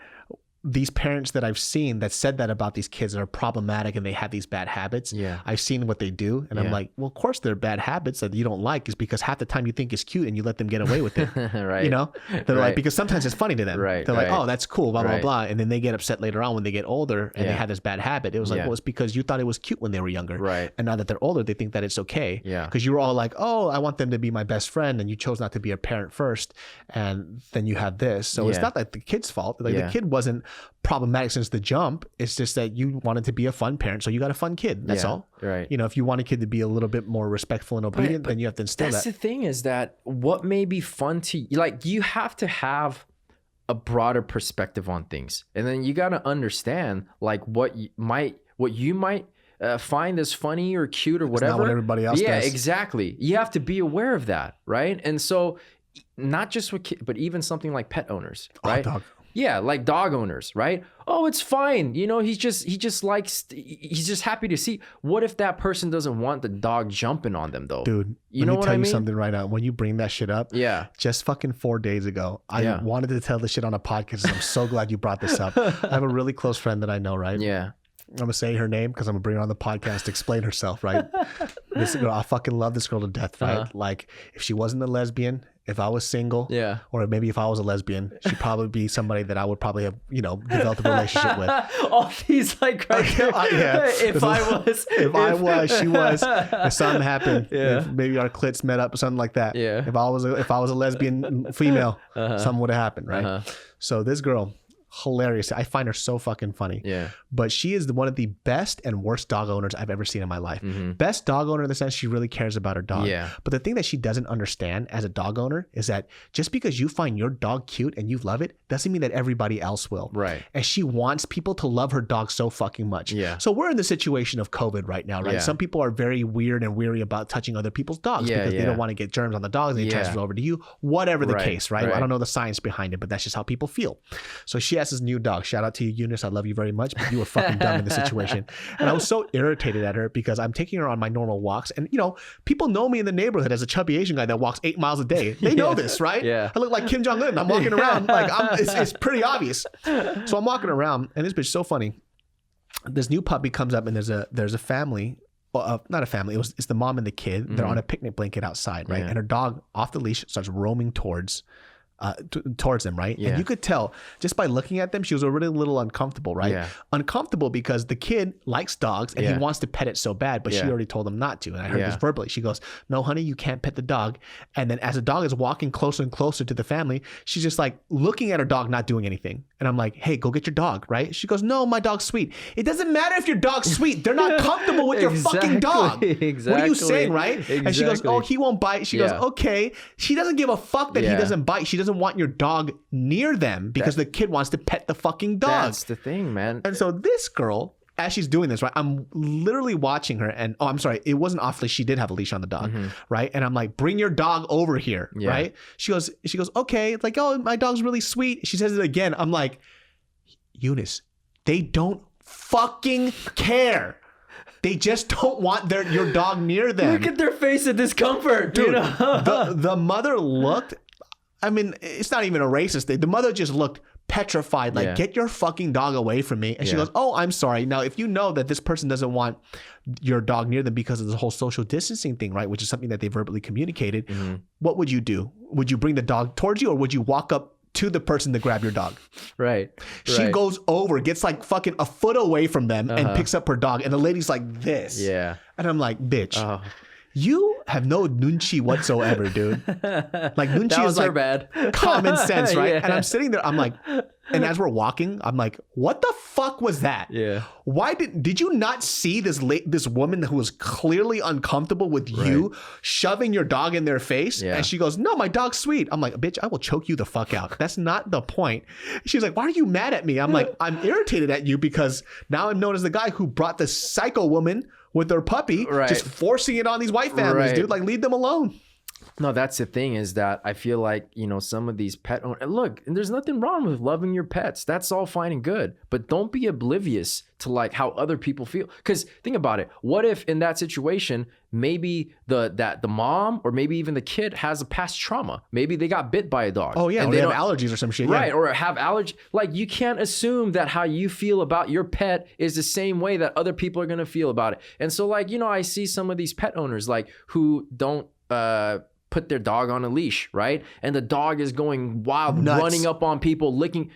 these parents that I've seen that said that about these kids that are problematic and they have these bad habits, I've seen what they do. And I'm like, well, of course they're bad habits that you don't like is because half the time you think it's cute and you let them get away with it. Right. You know? They're like, because sometimes it's funny to them. Right. They're like, oh, that's cool, blah, blah, blah. And then they get upset later on when they get older and they have this bad habit. It was like, well, it's because you thought it was cute when they were younger. Right. And now that they're older, they think that it's okay. Yeah. Because you were all like, oh, I want them to be my best friend. And you chose not to be a parent first. And then you have this. So it's not like the kid's fault. Like the kid wasn't problematic since the jump. It's just that you wanted to be a fun parent, so you got a fun kid. That's all. Right. You know, if you want a kid to be a little bit more respectful and obedient, then you have to instill that. That's the thing is that what may be fun to you, like you have to have a broader perspective on things, and then you got to understand like what you might find as funny or cute or whatever. It's not what everybody else does. Yeah, exactly. You have to be aware of that, right? And so, not just with kids, but even something like pet owners, right? Dog. Yeah, like dog owners, right? Oh, it's fine. You know, he's just happy to see. What if that person doesn't want the dog jumping on them though? Dude, you know what I mean? Let me tell you something right now. When you bring that shit up, just fucking 4 days ago, I wanted to tell this shit on a podcast. I'm so glad you brought this up. I have a really close friend that I know, right? Yeah. I'm gonna say her name because I'm gonna bring her on the podcast to explain herself, right? This girl, I fucking love this girl to death, right? Like, if she wasn't a lesbian, if I was single, or maybe if I was a lesbian, she'd probably be somebody that I would probably have, you know, developed a relationship with. All these like criteria. If I was, she was. If something happened, if maybe our clits met up or something like that. Yeah. If I was a lesbian female, something would have happened, right? So this girl, hilarious. I find her so fucking funny. Yeah. But she is one of the best and worst dog owners I've ever seen in my life. Best dog owner in the sense she really cares about her dog. Yeah. But the thing that she doesn't understand as a dog owner is that just because you find your dog cute and you love it doesn't mean that everybody else will. Right. And she wants people to love her dog so fucking much. Yeah. So we're in the situation of COVID right now, right? Yeah. Some people are very weird and weary about touching other people's dogs because they don't want to get germs on the dogs. They transfer it over to you, whatever the case, right? I don't know the science behind it, but that's just how people feel. So she has this new dog. Shout out to you, Eunice. I love you very much, but you were fucking dumb in this situation. And I was so irritated at her because I'm taking her on my normal walks. And, you know, people know me in the neighborhood as a chubby Asian guy that walks 8 miles a day. They know this, right? Yeah. I look like Kim Jong-un. I'm walking around like it's pretty obvious. So I'm walking around and this bitch is so funny. This new puppy comes up and there's a family. Not a family. It's the mom and the kid. They're on a picnic blanket outside, right? And her dog off the leash starts roaming towards them, right? And you could tell just by looking at them, she was already a little uncomfortable, right? Uncomfortable because the kid likes dogs and he wants to pet it so bad, but she already told him not to. And I heard this verbally. She goes, "No, honey, you can't pet the dog." And then as the dog is walking closer and closer to the family, she's just like looking at her dog, not doing anything. And I'm like, "Hey, go get your dog," right? She goes, "No, my dog's sweet." It doesn't matter if your dog's sweet. They're not comfortable with your fucking dog. Exactly. What are you saying, right? And she goes, "Oh, he won't bite." She goes, "Okay." She doesn't give a fuck that he doesn't bite. She doesn't want your dog near them because the kid wants to pet the fucking dog. That's the thing, man. And so this girl, as she's doing this, right, I'm literally watching her and, I'm sorry, it wasn't off leash. She did have a leash on the dog, right? And I'm like, "Bring your dog over here," right? She goes, "Okay." It's like, "Oh, my dog's really sweet." She says it again. I'm like, Eunice, they don't fucking care. They just don't want your dog near them. Look at their face of discomfort, dude. You know? the mother looked. I mean, it's not even a racist thing. The mother just looked petrified, like, "Get your fucking dog away from me." And she goes, "Oh, I'm sorry. Now, if you know that this person doesn't want your dog near them because of the whole social distancing thing, right, which is something that they verbally communicated, what would you do? Would you bring the dog towards you or would you walk up to the person to grab your dog?" Right. She goes over, gets like fucking a foot away from them and picks up her dog. And the lady's like this. Yeah. And I'm like, "Bitch, you have no nunchi whatsoever, dude." Like, nunchi is like bad. common sense, right? And I'm sitting there, I'm like, and as we're walking, I'm like, "What the fuck was that? Yeah. Why did you not see this woman who was clearly uncomfortable with you shoving your dog in their face?" And she goes, "No, my dog's sweet." I'm like, "Bitch, I will choke you the fuck out. That's not the point." She's like, "Why are you mad at me?" I'm like, "I'm irritated at you because now I'm known as the guy who brought this psycho woman with their puppy, just forcing it on these white families, dude. Like, leave them alone." No, that's the thing is that I feel like, you know, some of these pet owners, look, and there's nothing wrong with loving your pets. That's all fine and good. But don't be oblivious to like how other people feel. Because think about it. What if in that situation, maybe the mom or maybe even the kid has a past trauma? Maybe they got bit by a dog. Oh, yeah. And they have allergies or some shit. Right. Yeah. Or have allergy. Like you can't assume that how you feel about your pet is the same way that other people are going to feel about it. And so like, you know, I see some of these pet owners like who don't, put their dog on a leash, right? And the dog is going wild, nuts, running up on people, licking.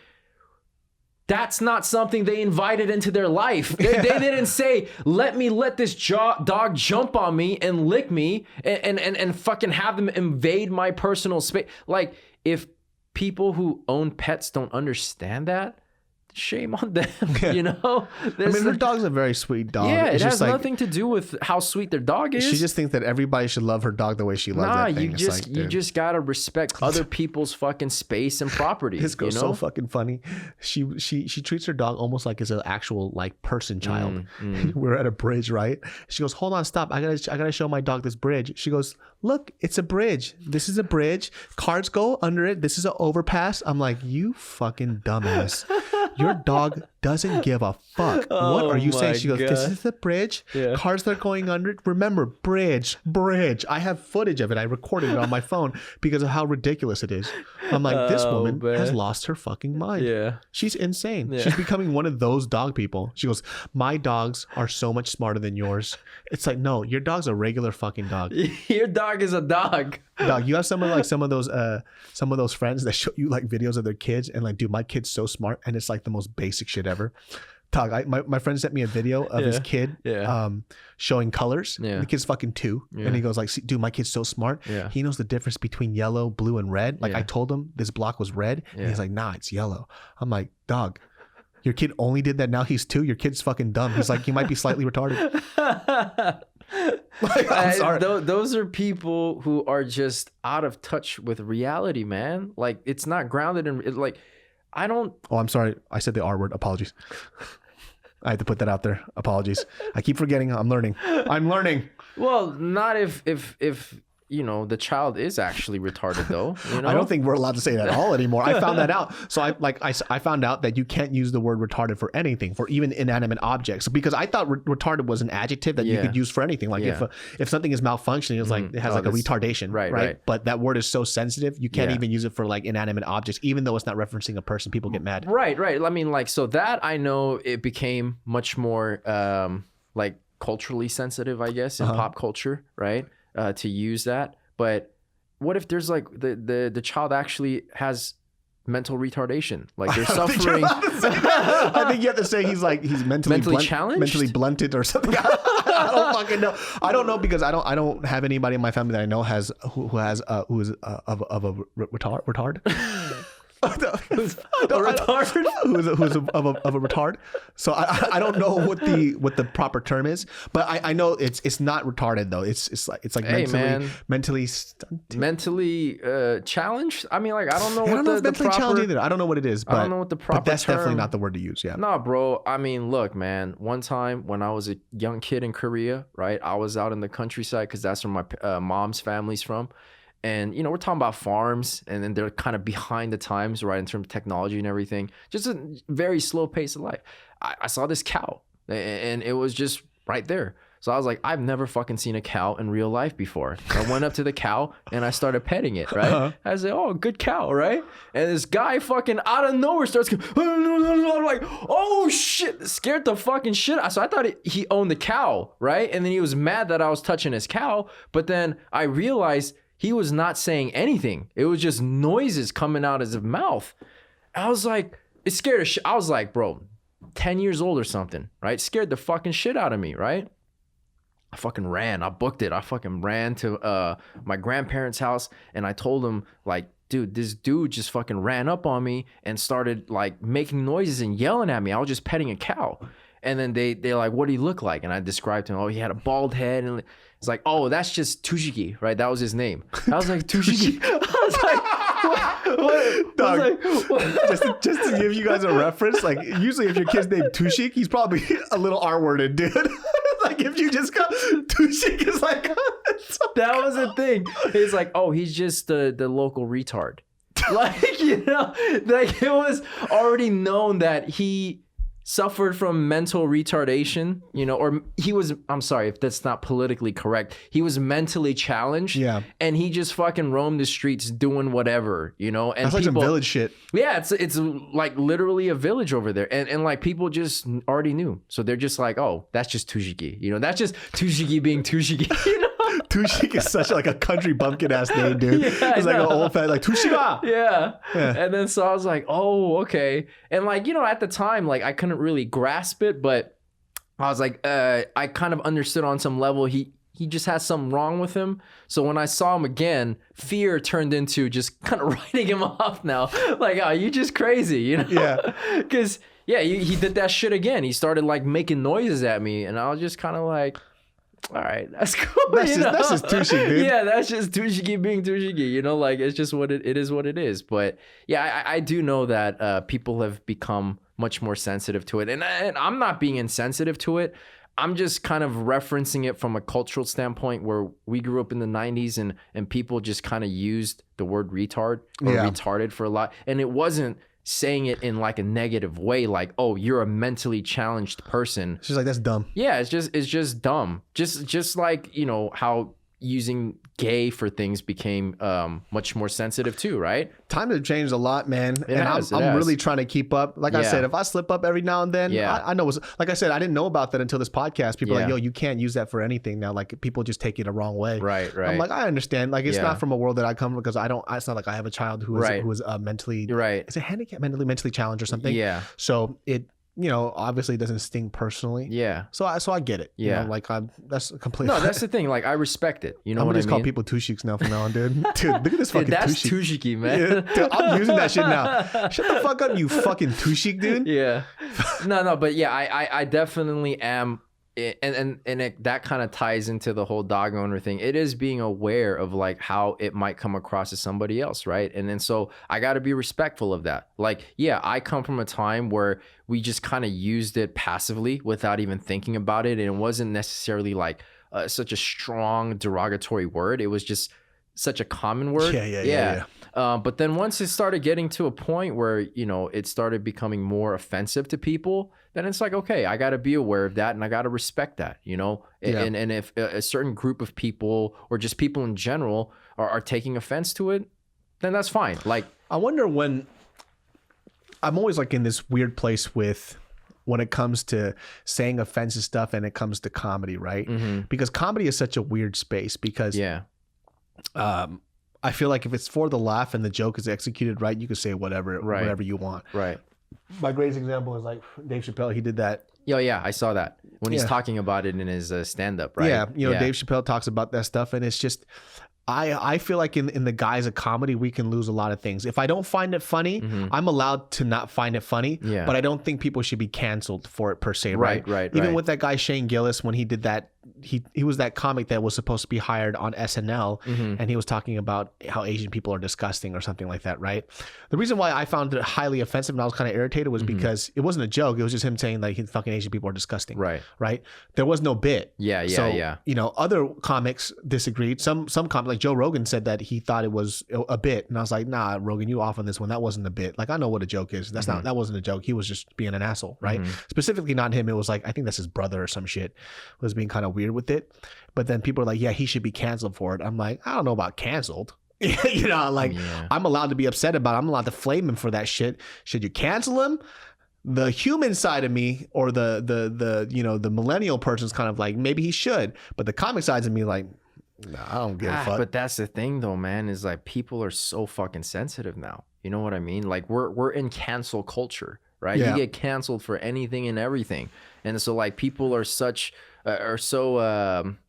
That's not something they invited into their life. They didn't say, let this dog jump on me and lick me and fucking have them invade my personal space. Like, if people who own pets don't understand that, shame on them, you know? I mean, their dog's a very sweet dog. Yeah, it has nothing to do with how sweet their dog is. She just thinks that everybody should love her dog the way she loves that thing. You just gotta respect other people's fucking space and property. This girl's so fucking funny. She treats her dog almost like it's an actual like person child. We're at a bridge, right? She goes, hold on, stop. I gotta show my dog this bridge. She goes, look, it's a bridge. This is a bridge. Cars go under it. This is an overpass. I'm like, you fucking dumbass. Your dog doesn't give a fuck. What are you saying? She goes, this is the bridge. Yeah. Cars that are going under it. Remember, bridge. I have footage of it. I recorded it on my phone because of how ridiculous it is. I'm like, this woman has lost her fucking mind. Yeah. She's insane. Yeah. She's becoming one of those dog people. She goes, my dogs are so much smarter than yours. It's like, no, your dog's a regular fucking dog. Your dog is a dog. Dog, you have some of those friends that show you like videos of their kids and like, dude, my kid's so smart, and it's like the most basic shit ever. Dog, my friend sent me a video of his kid showing colors. Yeah. The kid's fucking 2, and he goes like, see, dude, my kid's so smart. Yeah. He knows the difference between yellow, blue, and red. Like I told him this block was red, and he's like, nah, it's yellow. I'm like, dog, your kid only did that now he's 2. Your kid's fucking dumb. He's like, you might be slightly retarded. Like, I'm sorry. Those are people who are just out of touch with reality, man. Like, it's not grounded in like, I don't. Oh, I'm sorry. I said the R word. Apologies. I had to put that out there. Apologies. I keep forgetting. I'm learning. Well, not if you know, the child is actually retarded though. You know? I don't think we're allowed to say that at all anymore. I found that out. So I found out that you can't use the word retarded for anything, for even inanimate objects, because I thought retarded was an adjective that you could use for anything. Like if something is malfunctioning, it's like it has like a retardation, right? But that word is so sensitive, you can't even use it for like inanimate objects, even though it's not referencing a person. People get mad. Right. I mean, like, so that I know it became much more like culturally sensitive, I guess, in pop culture, right? To use that. But what if there's like the child actually has mental retardation, like they're suffering? I think you have to say he's mentally challenged, mentally blunted or something. I don't fucking know. I don't know, because I don't have anybody in my family that I know who is of a retard. Who's of a retard. So I don't know what the proper term is, but I know it's not retarded though. It's like mentally stunted. Mentally challenged. I mean, like, I don't know what the mentally proper challenged either. I don't know what it is, but I don't know what the proper. But that's term. Definitely not the word to use. Yeah. Nah, bro. I mean, look, man. One time when I was a young kid in Korea, right? I was out in the countryside because that's where my mom's family's from. And, you know, we're talking about farms, and then they're kind of behind the times, right, in terms of technology and everything. Just a very slow pace of life. I saw this cow, and it was just right there. So I was like, I've never fucking seen a cow in real life before. I went up to the cow, and I started petting it, right? I was like, oh, good cow, right? And this guy fucking out of nowhere starts going, I'm like, oh, shit. Scared the fucking shit out. So I thought he owned the cow, right? And then he was mad that I was touching his cow. But then I realized he was not saying anything. It was just noises coming out of his mouth. I was like, it scared the shit. I was like, bro, 10 years old or something, right? Scared the fucking shit out of me, right? I fucking ran. I booked it. I fucking ran to my grandparents' house, and I told them, like, dude, this dude just fucking ran up on me and started like making noises and yelling at me. I was just petting a cow. And then they're like, what do you look like? And I described to him, oh, he had a bald head. And it's like, oh, that's just Dooshik, right? That was his name. I was like, Dooshik. I was like, what? Dog, I was like, what? Just to give you guys a reference, like, usually if your kid's named Dooshik, he's probably a little R-worded, dude. Like if you just go, Dooshik is like, that was the thing. He's like, oh, he's just the local retard. Like, you know, like it was already known that he suffered from mental retardation, you know, or he was, I'm sorry if that's not politically correct, he was mentally challenged. Yeah. And he just fucking roamed the streets doing whatever, you know. And that's like some village shit. Yeah, it's like literally a village over there. And like people just already knew. So they're just like, oh, that's just Dooshik. You know, that's just Dooshik being Dooshik, you know. Dooshik is such like a country bumpkin ass name, dude. Yeah, it's like an old fat like Dooshik. Yeah. And then so I was like, oh, okay. And like, you know, at the time, like I couldn't really grasp it, but I was like, I kind of understood on some level he just has something wrong with him. So when I saw him again, fear turned into just kind of writing him off now. Like, oh, you just crazy, you know? Yeah. Because he did that shit again. He started like making noises at me, and I was just kind of like, all right, that's cool. That's just Dooshik, dude. Yeah, that's just Dooshik being Dooshik. You know, like it's just what it is. What it is. But yeah, I do know that people have become much more sensitive to it, and I'm not being insensitive to it. I'm just kind of referencing it from a cultural standpoint where we grew up in the 90s and people just kind of used the word retard or retarded for a lot, and it wasn't saying it in like a negative way, like, oh, you're a mentally challenged person. She's like, that's dumb. Yeah, it's just dumb. Just like, you know, how using gay for things became much more sensitive too, right? Times have changed a lot, man. I'm really trying to keep up. Like I said, if I slip up every now and then, I know. Like I said, I didn't know about that until this podcast. People are like, yo, you can't use that for anything now. Like people just take it the wrong way. Right. I'm like, I understand. Like it's not from a world that I come from, because it's not like I have a child who is mentally, is it handicapped, mentally challenged or something? Yeah. So it, you know, obviously it doesn't sting personally. Yeah. So I get it. Yeah. You know, like that's completely. No, that's the thing. Like I respect it. You know what I mean? I'm gonna just call people Tooshiks now from now on, dude. Dude, look at this fucking that's Dooshik. Dooshik, man. Yeah, dude, I'm using that shit now. Shut the fuck up, you fucking Dooshik, dude. Yeah. No, but yeah, I definitely am. That kind of ties into the whole dog owner thing. It is being aware of like how it might come across as somebody else, right? And then so I got to be respectful of that. Like, yeah, I come from a time where we just kind of used it passively without even thinking about it, and it wasn't necessarily like such a strong derogatory word. It was just such a common word. Yeah. But then once it started getting to a point where, you know, it started becoming more offensive to people, then it's like, okay, I got to be aware of that and I got to respect that, you know? And if a certain group of people or just people in general are taking offense to it, then that's fine. Like, I wonder when, I'm always like in this weird place with when it comes to saying offensive stuff and it comes to comedy, right? Mm-hmm. Because comedy is such a weird space because I feel like if it's for the laugh and the joke is executed right, you can say whatever you want. Right. My greatest example is like Dave Chappelle. He did that. Yeah, I saw that when he's talking about it in his stand-up, right? Yeah, you know, Dave Chappelle talks about that stuff, and it's just, I feel like in the guise of comedy, we can lose a lot of things. If I don't find it funny, I'm allowed to not find it funny, but I don't think people should be canceled for it per se, right? Even with that guy Shane Gillis, when he did that, he was that comic that was supposed to be hired on SNL, and he was talking about how Asian people are disgusting or something like that, right? The reason why I found it highly offensive and I was kind of irritated was because it wasn't a joke. It was just him saying like fucking Asian people are disgusting, right? There was no bit. So, you know, other comics disagreed. Some comics, like Joe Rogan, said that he thought it was a bit, and I was like, nah, Rogan, you off on this one. That wasn't a bit. Like, I know what a joke is. That wasn't a joke. He was just being an asshole, right? Specifically not him. It was like, I think that's his brother or some shit was being kind of weird with it. But then people are like, yeah, he should be canceled for it. I'm like, I don't know about canceled. You know, like, I'm allowed to be upset about it. I'm allowed to flame him for that shit. Should you cancel him? The human side of me, or the you know, the millennial person's kind of like, maybe he should. But the comic sides of me, like, nah, I don't give a fuck. But that's the thing though, man, is like people are so fucking sensitive now. You know what I mean? Like we're in cancel culture, right? You get canceled for anything and everything. And so like people are so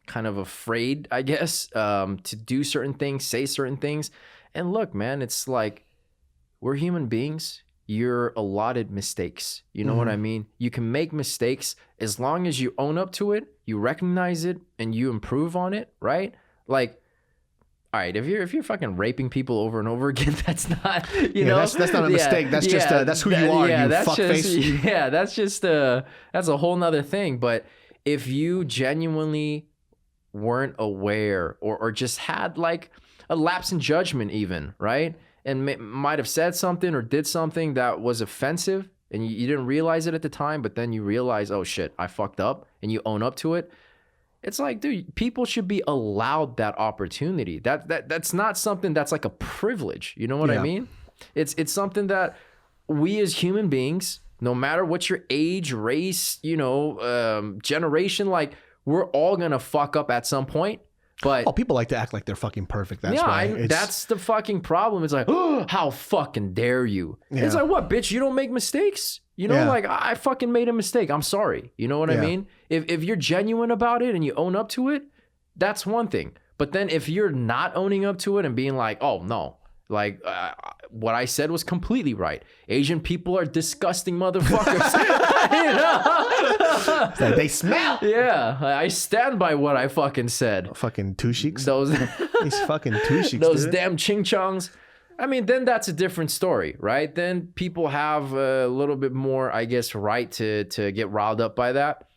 kind of afraid, I guess, to do certain things, say certain things. And look, man, it's like we're human beings. You're allotted mistakes. You know what I mean? You can make mistakes as long as you own up to it, you recognize it, and you improve on it, right? Like, all right, if you're fucking raping people over and over again, that's not, you know, that's not a mistake. That's just that's who you are. You fuckface. That's just that's a whole nother thing. But if you genuinely weren't aware or just had like a lapse in judgment even, right? And might have said something or did something that was offensive and you didn't realize it at the time, but then you realize, oh shit, I fucked up, and you own up to it. It's like, dude, people should be allowed that opportunity. That's not something that's like a privilege. You know what I mean? It's something that we as human beings, no matter what your age, race, generation, like, we're all gonna fuck up at some point. But people like to act like they're fucking perfect. That's why. That's the fucking problem. It's like, oh, how fucking dare you? Yeah. It's like, what, bitch? You don't make mistakes? Like, I fucking made a mistake. I'm sorry. You know what I mean? If you're genuine about it and you own up to it, that's one thing. But then if you're not owning up to it and being like, oh no, like what I said was completely right. Asian people are disgusting motherfuckers. Like, they smell. Yeah, I stand by what I fucking said. Fucking Dooshiks. These fucking Dooshik. Those damn ching chongs. I mean, then that's a different story, right? Then people have a little bit more, I guess, right to get riled up by that.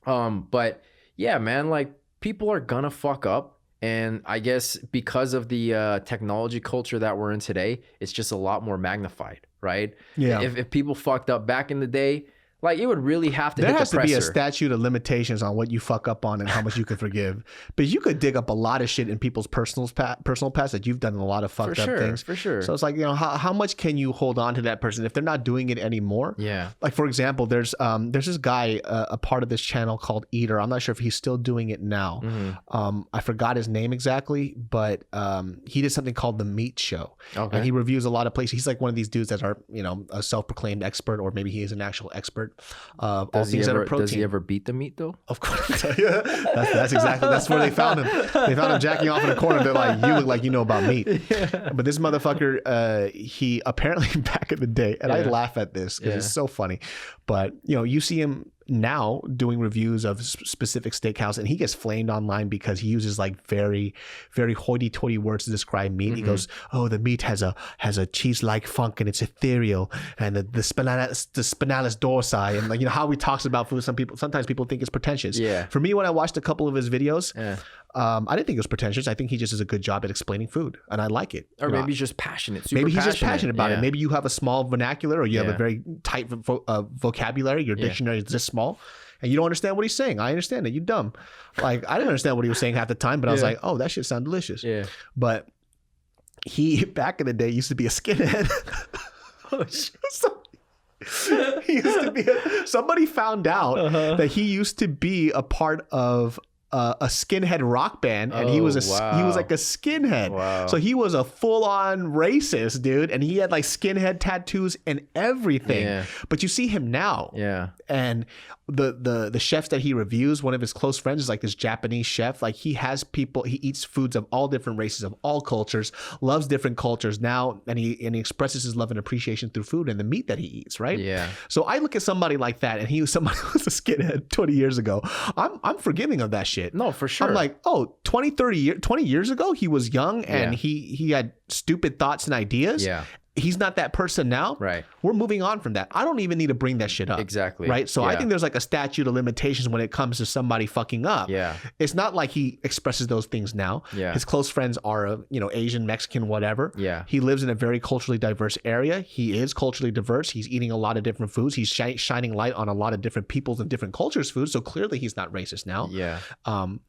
But yeah, man, like, people are gonna fuck up. And I guess because of the technology culture that we're in today, it's just a lot more magnified, right? Yeah. If people fucked up back in the day, like, it would really have to hit the presser. There has to be a statute of limitations on what you fuck up on and how much you can forgive. But you could dig up a lot of shit in people's personal past that you've done a lot of fucked up things. For sure. So it's like, how much can you hold on to that person if they're not doing it anymore? Yeah. Like, for example, there's this guy, a part of this channel called Eater. I'm not sure if he's still doing it now. Mm-hmm. I forgot his name exactly, but he did something called The Meat Show. Okay. And he reviews a lot of places. He's like one of these dudes that are, a self-proclaimed expert, or maybe he is an actual expert. All things that are protein. Does he ever beat the meat though? Of course. That's exactly. That's where they found him. They found him jacking off in a corner. They're like, you look like you know about meat. Yeah. But this motherfucker, he apparently back in the day, and I laugh at this because it's so funny. But you see him now doing reviews of specific steakhouse, and he gets flamed online because he uses like very, very hoity-toity words to describe meat. Mm-hmm. He goes, "Oh, the meat has a cheese-like funk and it's ethereal, and the spinalis dorsi," and like how he talks about food. Sometimes people think it's pretentious. Yeah. For me, when I watched a couple of his videos, I didn't think it was pretentious. I think he just does a good job at explaining food, and I like it. Or maybe he's just passionate. Maybe he's just passionate about it. Maybe you have a small vernacular, or you have a very tight vocabulary. Your dictionary is this small, and you don't understand what he's saying. I understand it. You dumb. Like, I didn't understand what he was saying half the time, but I was like, oh, that shit sounds delicious. Yeah. But he, back in the day, used to be a skinhead. Oh shit. He used to be somebody found out that he used to be a part of a skinhead rock band, and he was like a skinhead. Wow. So he was a full-on racist dude, and he had like skinhead tattoos and everything. Yeah. But you see him now, and the chefs that he reviews, one of his close friends is like this Japanese chef. Like, he eats foods of all different races, of all cultures, loves different cultures now, and he expresses his love and appreciation through food and the meat that he eats, right? Yeah. So I look at somebody like that, and he was somebody who was a skinhead 20 years ago. I'm forgiving of that shit. No, for sure. I'm like, 20 years ago, he was young, and he had stupid thoughts and ideas. Yeah. He's not that person now. Right. We're moving on from that. I don't even need to bring that shit up. Exactly. Right. So I think there's like a statute of limitations when it comes to somebody fucking up. Yeah. It's not like he expresses those things now. Yeah. His close friends are, Asian, Mexican, whatever. Yeah. He lives in a very culturally diverse area. He is culturally diverse. He's eating a lot of different foods. He's shining light on a lot of different people's and different cultures' foods. So clearly he's not racist now. Yeah. And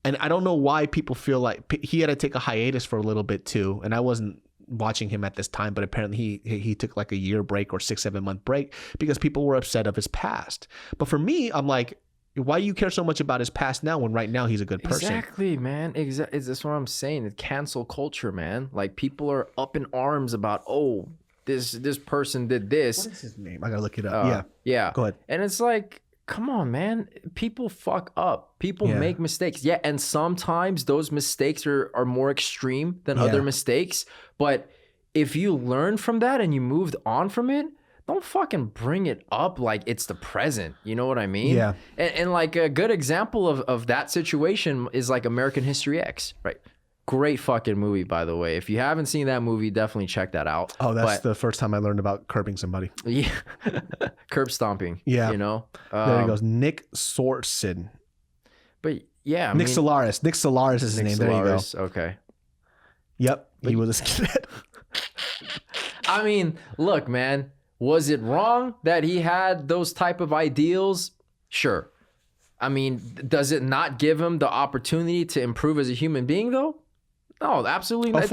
I don't know why people feel like he had to take a hiatus for a little bit too. And I wasn't watching him at this time, but apparently he took like a year break or 6-7 month break because people were upset of his past. But for me, I'm like, why do you care so much about his past now when right now he's a good person? Exactly, man. That's what I'm saying. It's cancel culture, man. Like, people are up in arms about, oh, this person did this. What is his name? I gotta look it up. Yeah. Go ahead. And it's like, come on, man. People fuck up. People make mistakes. Yeah, and sometimes those mistakes are more extreme than other mistakes. But if you learn from that and you moved on from it, don't fucking bring it up like it's the present. You know what I mean? Yeah. And like a good example of that situation is like American History X, right? Great fucking movie, by the way. If you haven't seen that movie, definitely check that out. Oh, that's the first time I learned about curbing somebody. Yeah. Curb stomping. Yeah. You know? There he goes. Nick Sorson. But yeah. Nick Solaris. Nick Solaris is his name. Solaris. There you go. Okay. Yep. He was a skinhead. I mean, look, man. Was it wrong that he had those type of ideals? Sure. I mean, does it not give him the opportunity to improve as a human being, though? No, absolutely not.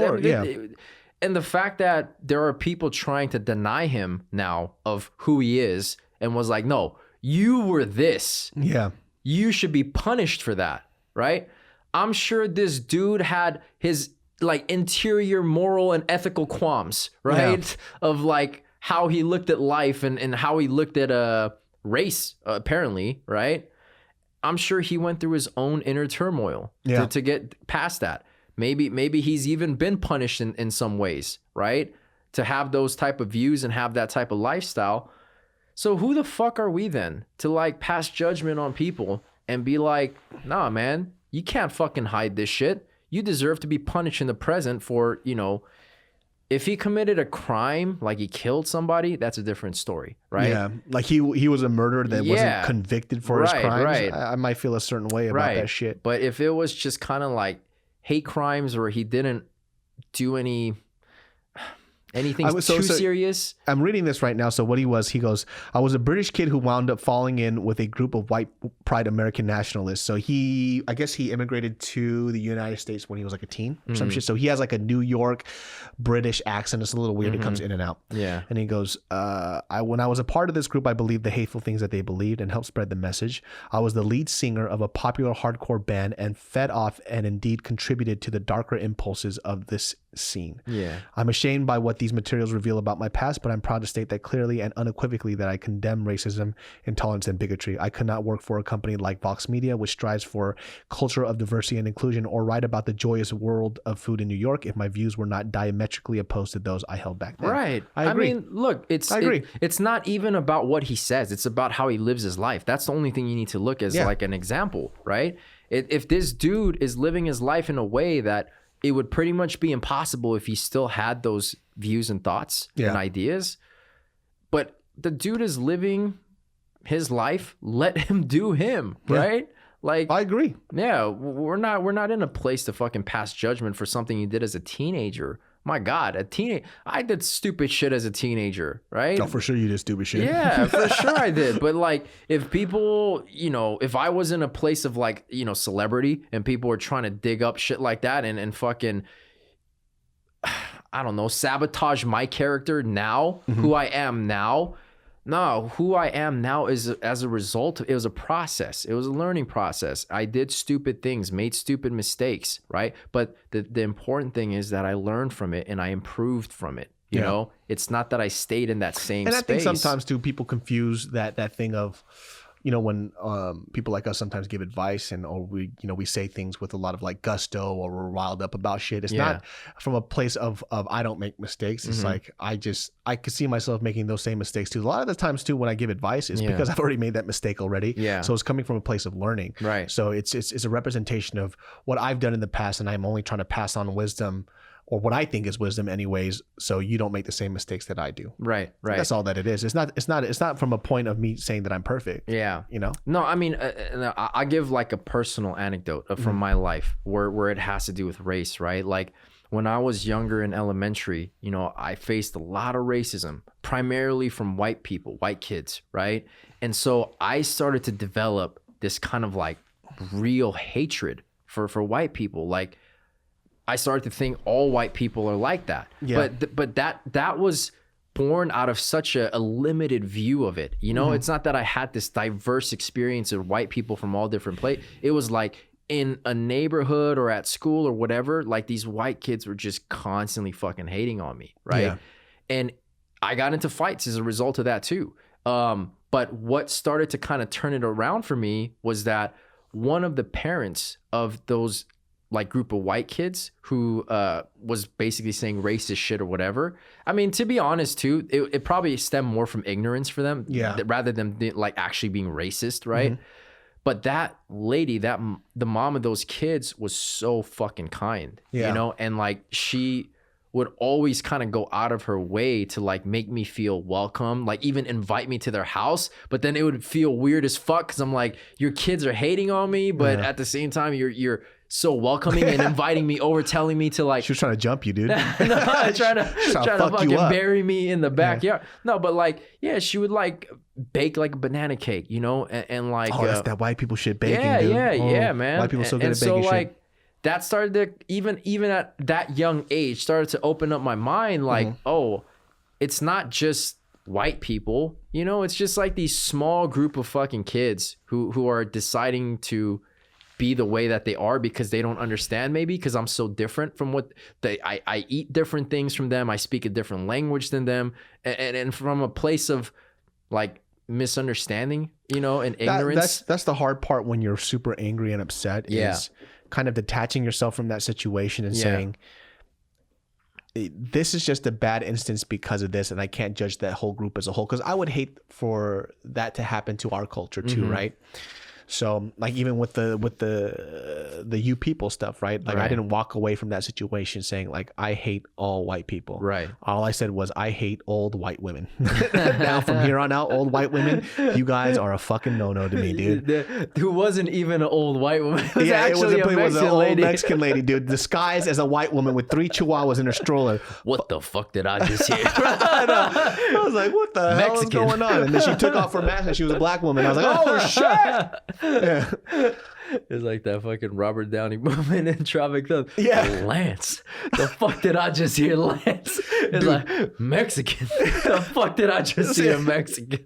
And the fact that there are people trying to deny him now of who he is and was like, no, you were this. Yeah. You should be punished for that, right? I'm sure this dude had his like interior moral and ethical qualms, right? Yeah. Of like how he looked at life and how he looked at race, apparently, right? I'm sure he went through his own inner turmoil to get past that. Maybe he's even been punished in some ways, right? To have those type of views and have that type of lifestyle. So who the fuck are we then to like pass judgment on people and be like, nah, man, you can't fucking hide this shit. You deserve to be punished in the present for, you know, if he committed a crime, like he killed somebody, that's a different story, right? Yeah, like he was a murderer that wasn't convicted for his crimes. Right. I might feel a certain way about that shit. But if it was just kind of like hate crimes or he didn't do anything too serious. I'm reading this right now. So what he goes, I was a British kid who wound up falling in with a group of white pride American nationalists. So I guess he immigrated to the United States when he was like a teen or some shit. So he has like a New York British accent. It's a little weird. It comes in and out. Yeah. And he goes, when I was a part of this group, I believed the hateful things that they believed and helped spread the message. I was the lead singer of a popular hardcore band and fed off and indeed contributed to the darker impulses of this scene. Yeah. I'm ashamed by what these materials reveal about my past, but I'm proud to state that clearly and unequivocally that I condemn racism, intolerance, and bigotry. I could not work for a company like Vox Media, which strives for culture of diversity and inclusion, or write about the joyous world of food in New York if my views were not diametrically opposed to those I held back then. Right. I agree. I mean, look, I agree. It's not even about what he says. It's about how he lives his life. That's the only thing you need to look as like an example, right? If this dude is living his life in a way that it would pretty much be impossible if he still had those views and thoughts and ideas. But the dude is living his life. Let him do him, right? Like, I agree. Yeah, we're not in a place to fucking pass judgment for something you did as a teenager. My God, I did stupid shit as a teenager, right? Oh, for sure you did stupid shit. Yeah, for sure I did. But like, if people, you know, if I was in a place of like, you know, celebrity and people were trying to dig up shit like that and fucking, I don't know, sabotage my character now, who I am now. No, who I am now is as a result. It was a process. It was a learning process. I did stupid things, made stupid mistakes, right? But the important thing is that I learned from it and I improved from it. You know, it's not that I stayed in that same space. And I think sometimes too, people confuse that thing of, you know, when people like us sometimes give advice or we say things with a lot of like gusto or we're riled up about shit. It's not from a place of I don't make mistakes. It's like I could see myself making those same mistakes too. A lot of the times too when I give advice is because I've already made that mistake already. Yeah. So it's coming from a place of learning. Right. So it's a representation of what I've done in the past, and I'm only trying to pass on wisdom, or what I think is wisdom anyways, so you don't make the same mistakes that I do. Right. That's all that it is. It's not from a point of me saying that I'm perfect. Yeah. You know? No, I mean, I give like a personal anecdote from my life where it has to do with race, right? Like when I was younger in elementary, you know, I faced a lot of racism, primarily from white people, white kids, right? And so I started to develop this kind of like real hatred for white people. Like, I started to think all white people are like that. Yeah. But that was born out of such a limited view of it. You know, it's not that I had this diverse experience of white people from all different places. It was like in a neighborhood or at school or whatever, like these white kids were just constantly fucking hating on me, right? Yeah. And I got into fights as a result of that too. But what started to kind of turn it around for me was that one of the parents of those like group of white kids who was basically saying racist shit or whatever. I mean, to be honest too, it probably stemmed more from ignorance for them rather than like actually being racist, right? But that lady, the mom of those kids was so fucking kind, you know? And like, she would always kind of go out of her way to like make me feel welcome, like even invite me to their house. But then it would feel weird as fuck because I'm like, your kids are hating on me, but at the same time, you're so welcoming and inviting me over, telling me to like. She was trying to jump you, dude. trying to fucking bury me in the backyard. No, but like, yeah, she would like bake like a banana cake, you know, and like. Oh, that's that white people shit baking, yeah, dude. Yeah, man. White people so good at baking so shit. like, that started to even at that young age started to open up my mind. Like, oh, it's not just white people, you know, it's just like these small group of fucking kids who are deciding to be the way that they are because they don't understand, maybe because I'm so different from what I eat different things from them. I speak a different language than them. And from a place of like misunderstanding, you know, and ignorance. That's the hard part when you're super angry and upset is kind of detaching yourself from that situation and saying, this is just a bad instance because of this, and I can't judge that whole group as a whole, because I would hate for that to happen to our culture too, right? So like even with the you people stuff, right? Like I didn't walk away from that situation saying like I hate all white people. Right. All I said was I hate old white women. Now from here on out, old white women, you guys are a fucking no-no to me, dude. Who wasn't even an old white woman. It was it was an old Mexican lady, dude, disguised as a white woman with 3 chihuahuas in her stroller. What the fuck did I just hear? I was like, what the hell is going on? And then she took off her mask and she was a black woman. I was like, oh shit. Yeah. It's like that fucking Robert Downey moment in Tropic Thunder. Yeah. Lance. The fuck did I just hear, Lance? It's like, Mexican. The fuck did I just hear, Mexican?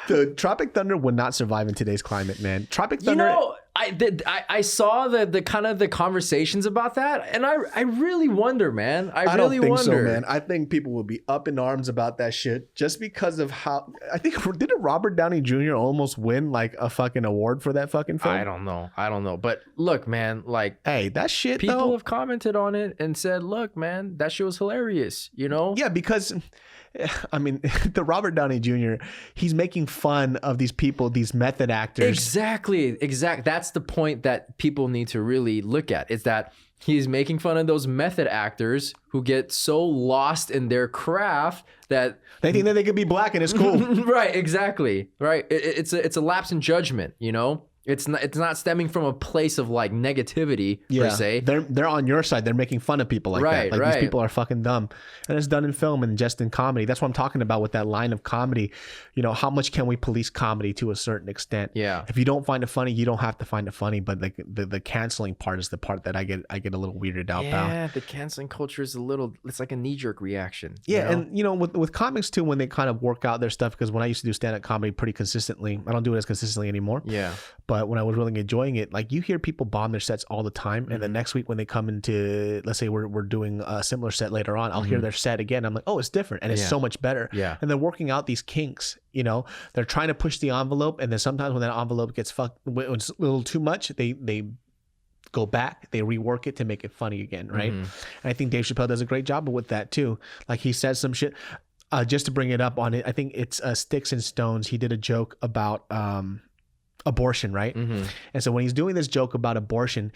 Dude, Tropic Thunder would not survive in today's climate, man. Tropic Thunder. You know, I saw the kind of the conversations about that, and I really wonder, man. I really don't think wonder. so, man. I think people will be up in arms about that shit just because of how. I think didn't Robert Downey Jr. almost win like a fucking award for that fucking film? I don't know. But look, man, like, hey, that shit. People have commented on it and said, "Look, man, that shit was hilarious." You know? Yeah, because. I mean, the Robert Downey Jr., he's making fun of these people, these method actors. Exactly. That's the point that people need to really look at, is that he's making fun of those method actors who get so lost in their craft that they think that they could be black and it's cool. Right, exactly. Right. It's a lapse in judgment, you know? It's not stemming from a place of like negativity per se. They're on your side. They're making fun of people like that. Like these people are fucking dumb. And it's done in film and just in comedy. That's what I'm talking about with that line of comedy. You know, how much can we police comedy to a certain extent? Yeah. If you don't find it funny, you don't have to find it funny. But like the canceling part is the part that I get a little weirded out about. Yeah, the canceling culture is it's like a knee-jerk reaction. Yeah, you know? And you know, with comics too, when they kind of work out their stuff, because when I used to do stand-up comedy pretty consistently, I don't do it as consistently anymore. Yeah. But when I was really enjoying it, like you hear people bomb their sets all the time, and the next week when they come into, let's say we're doing a similar set later on, I'll hear their set again. I'm like, oh, it's different, and it's so much better. Yeah. And they're working out these kinks. You know, they're trying to push the envelope, and then sometimes when that envelope gets fucked, when it's a little too much, they go back, they rework it to make it funny again, right? And I think Dave Chappelle does a great job with that too. Like he says some shit. Just to bring it up on it, I think it's Sticks and Stones. He did a joke about abortion, right? And so when he's doing this joke about abortion,